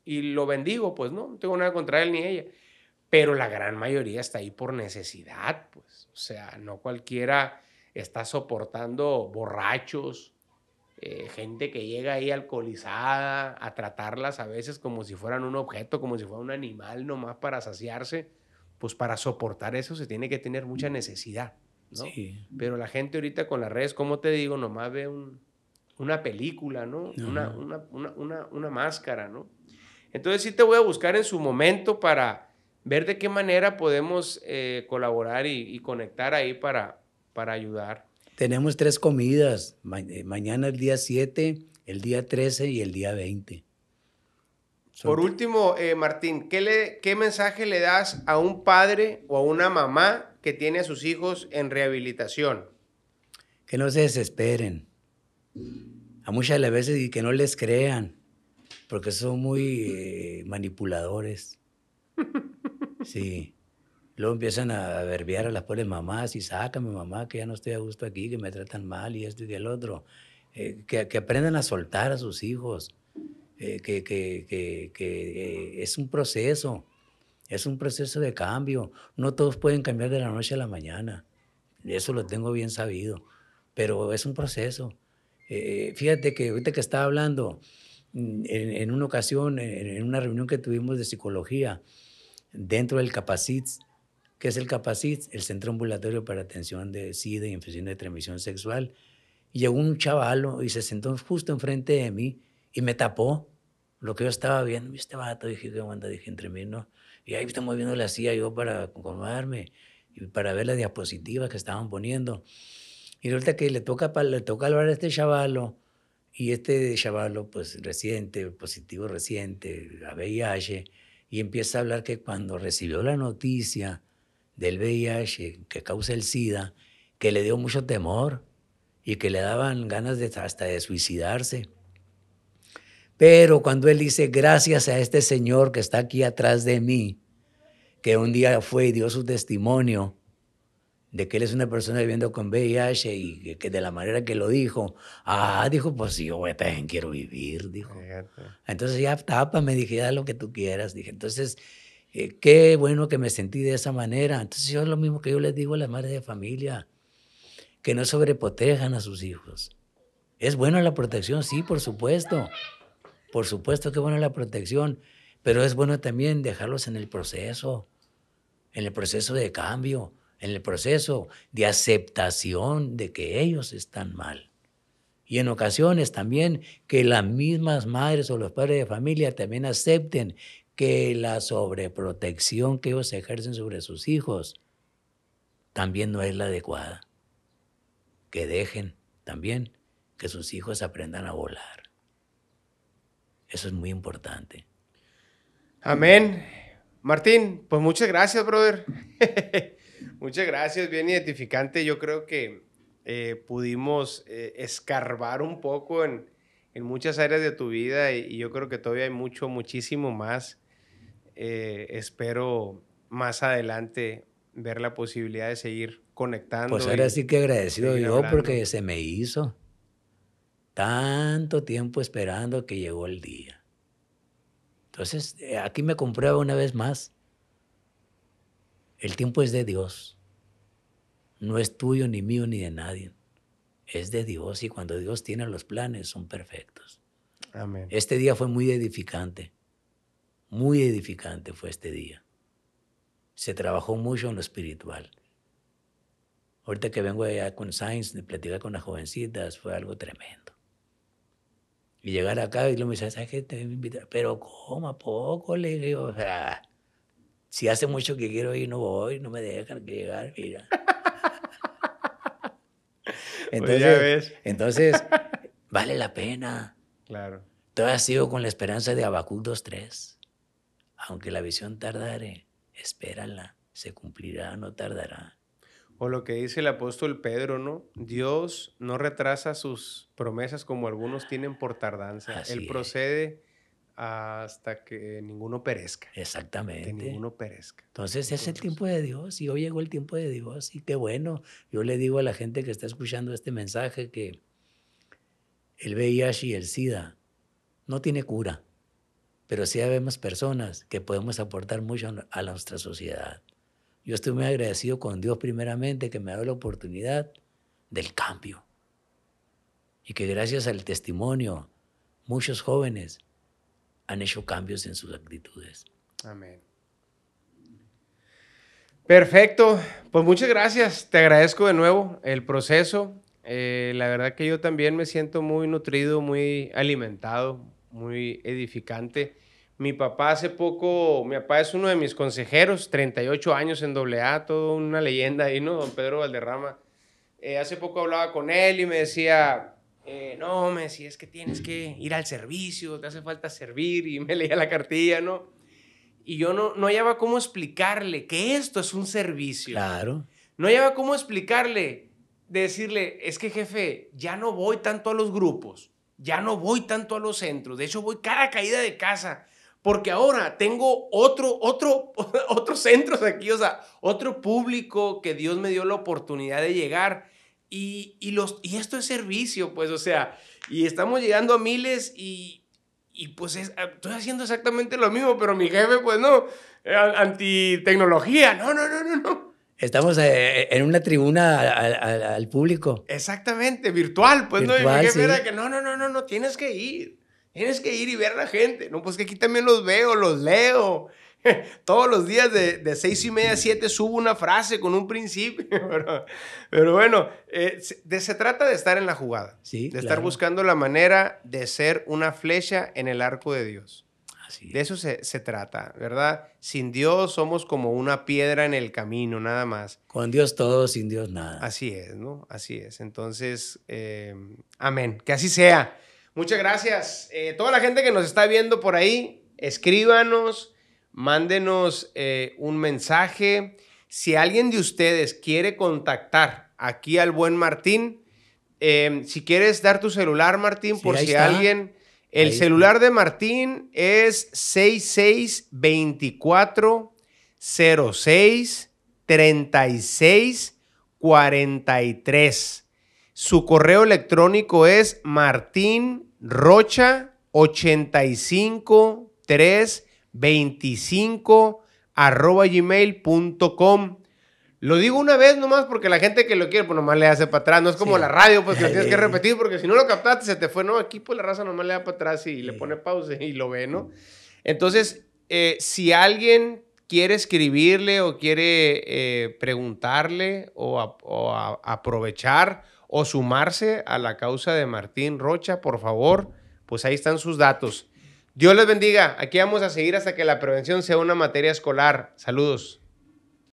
y lo bendigo, pues no tengo nada contra él ni ella. Pero la gran mayoría está ahí por necesidad, pues. O sea, no cualquiera está soportando borrachos, gente que llega ahí alcoholizada, a tratarlas a veces como si fueran un objeto, como si fuera un animal nomás para saciarse. Pues para soportar eso se tiene que tener mucha necesidad, ¿no? Sí. Pero la gente ahorita con las redes, como te digo, nomás ve una película, ¿no? Una máscara, ¿no? Entonces sí te voy a buscar en su momento para ver de qué manera podemos colaborar y conectar ahí para ayudar. Tenemos 3 comidas. Mañana el día 7, el día 13 y el día 20. Por último, Martín, ¿qué mensaje le das a un padre o a una mamá que tiene a sus hijos en rehabilitación? Que no se desesperen. A muchas de las veces y que no les crean, porque son muy manipuladores. Sí. Luego empiezan a verbiar a las pobres mamás y sácame mamá, que ya no estoy a gusto aquí, que me tratan mal y esto y el otro. Que aprendan a soltar a sus hijos, es un proceso de cambio. No todos pueden cambiar de la noche a la mañana, eso lo tengo bien sabido, pero es un proceso. Fíjate que ahorita que estaba hablando, en una ocasión, en una reunión que tuvimos de psicología, dentro del Capacit. ¿Qué es el Capacit? El Centro Ambulatorio para Atención de SIDA y Infecciones de Transmisión Sexual. Y llegó un chavalo y se sentó justo enfrente de mí y me tapó lo que yo estaba viendo. Y este vato, dije, ¿qué onda? Dije, entre mí, ¿no? Y ahí estamos viendo la silla yo para acomodarme y para ver las diapositivas que estaban poniendo. Y resulta que le toca hablar a este chavalo, y este chavalo, pues reciente, positivo reciente, a VIH, y empieza a hablar que cuando recibió la noticia del VIH que causa el SIDA, que le dio mucho temor y que le daban ganas hasta de suicidarse. Pero cuando él dice, gracias a este señor que está aquí atrás de mí, que un día fue y dio su testimonio de que él es una persona viviendo con VIH y que de la manera que lo dijo, dijo, pues sí, yo también quiero vivir, dijo. Fíjate. Entonces ya tápame, dije, haz lo que tú quieras, dije. Entonces, qué bueno que me sentí de esa manera. Entonces yo es lo mismo que yo les digo a las madres de familia, que no sobreprotejan a sus hijos. Es buena la protección, sí, por supuesto que es buena la protección, pero es bueno también dejarlos en el proceso de cambio, en el proceso de aceptación de que ellos están mal. Y en ocasiones también que las mismas madres o los padres de familia también acepten que la sobreprotección que ellos ejercen sobre sus hijos también no es la adecuada. Que dejen también que sus hijos aprendan a volar. Eso es muy importante. Amén. Martín, pues muchas gracias, brother. Muchas gracias, bien identificante. Yo creo que pudimos escarbar un poco en muchas áreas de tu vida y yo creo que todavía hay muchísimo más. Espero más adelante ver la posibilidad de seguir conectando. Pues ahora sí que agradecido yo hablando. porque se me hizo tanto tiempo esperando que llegó el día. Entonces, aquí me comprueba una vez más, el tiempo es de Dios, no es tuyo, ni mío, ni de nadie, es de Dios, y cuando Dios tiene los planes son perfectos. Amén. Este día fue muy edificante fue este día. Se trabajó mucho en lo espiritual. Ahorita que vengo allá con Sainz, de platicar con las jovencitas, fue algo tremendo. Y llegar acá y luego me dice, ¿sabes qué? Te voy a invitar. Pero ¿cómo? ¿A poco? Le digo, o sea, si hace mucho que quiero ir, no voy, no me dejan llegar, mira. Entonces, vale la pena. Claro. Todavía sigo con la esperanza de Habacuc 2:3. Aunque la visión tardare, espérala, se cumplirá, no tardará. O lo que dice el apóstol Pedro, ¿no? Dios no retrasa sus promesas como algunos tienen por tardanza. Así Él procede hasta que ninguno perezca. Exactamente. Que ninguno perezca. Entonces es el tiempo de Dios y hoy llegó el tiempo de Dios y qué bueno. Yo le digo a la gente que está escuchando este mensaje que el VIH y el SIDA no tiene cura, pero sí habemos personas que podemos aportar mucho a nuestra sociedad. Yo estoy muy agradecido con Dios primeramente que me ha dado la oportunidad del cambio y que gracias al testimonio muchos jóvenes han hecho cambios en sus actitudes. Amén. Perfecto, pues muchas gracias, te agradezco de nuevo el proceso. La verdad que yo también me siento muy nutrido, muy alimentado, muy edificante. Mi papá es uno de mis consejeros, 38 años en AA, toda una leyenda ahí, ¿no? Don Pedro Valderrama. Hace poco hablaba con él y me decía, no, me decía, es que tienes que ir al servicio, te hace falta servir, y me leía la cartilla, ¿no? Y yo no hallaba cómo explicarle que esto es un servicio. Claro. No hallaba cómo explicarle, decirle, es que jefe, ya no voy tanto a los grupos, ya no voy tanto a los centros, de hecho voy cada caída de casa, porque ahora tengo otros centros aquí, o sea, otro público que Dios me dio la oportunidad de llegar, y esto es servicio, pues, o sea, y estamos llegando a miles y pues estoy haciendo exactamente lo mismo, pero mi jefe, pues no, antitecnología, no. Estamos en una tribuna al público. Exactamente, virtual, pues virtual, no, y mi jefe sí. era que no, tienes que ir. Tienes que ir y ver a la gente. No, pues que aquí también los veo, los leo. Todos los días de 6:30 a 7 subo una frase con un principio. Pero bueno, se trata de estar en la jugada. Sí, de estar claro. buscando la manera de ser una flecha en el arco de Dios. Así De eso se trata, ¿verdad? Sin Dios somos como una piedra en el camino, nada más. Con Dios todo, sin Dios nada. Así es, ¿no? Así es. Entonces, amén. Que así sea. Muchas gracias. Toda la gente que nos está viendo por ahí, escríbanos, mándenos un mensaje. Si alguien de ustedes quiere contactar aquí al buen Martín, si quieres dar tu celular, Martín, Sí, por ahí si está. alguien... El Ahí celular de Martín es 6624-06-3643. Su correo electrónico es martinrocha85325@gmail.com. Lo digo una vez nomás porque la gente que lo quiere, pues nomás le hace para atrás. No es como Sí. la radio, pues que lo tienes que repetir, porque si no lo captaste, se te fue. No, aquí pues la raza nomás le da para atrás y le pone pausa y lo ve, ¿no? Entonces, si alguien quiere escribirle o quiere preguntarle o aprovechar o sumarse a la causa de Martín Rocha, por favor, pues ahí están sus datos. Dios les bendiga. Aquí vamos a seguir hasta que la prevención sea una materia escolar. Saludos.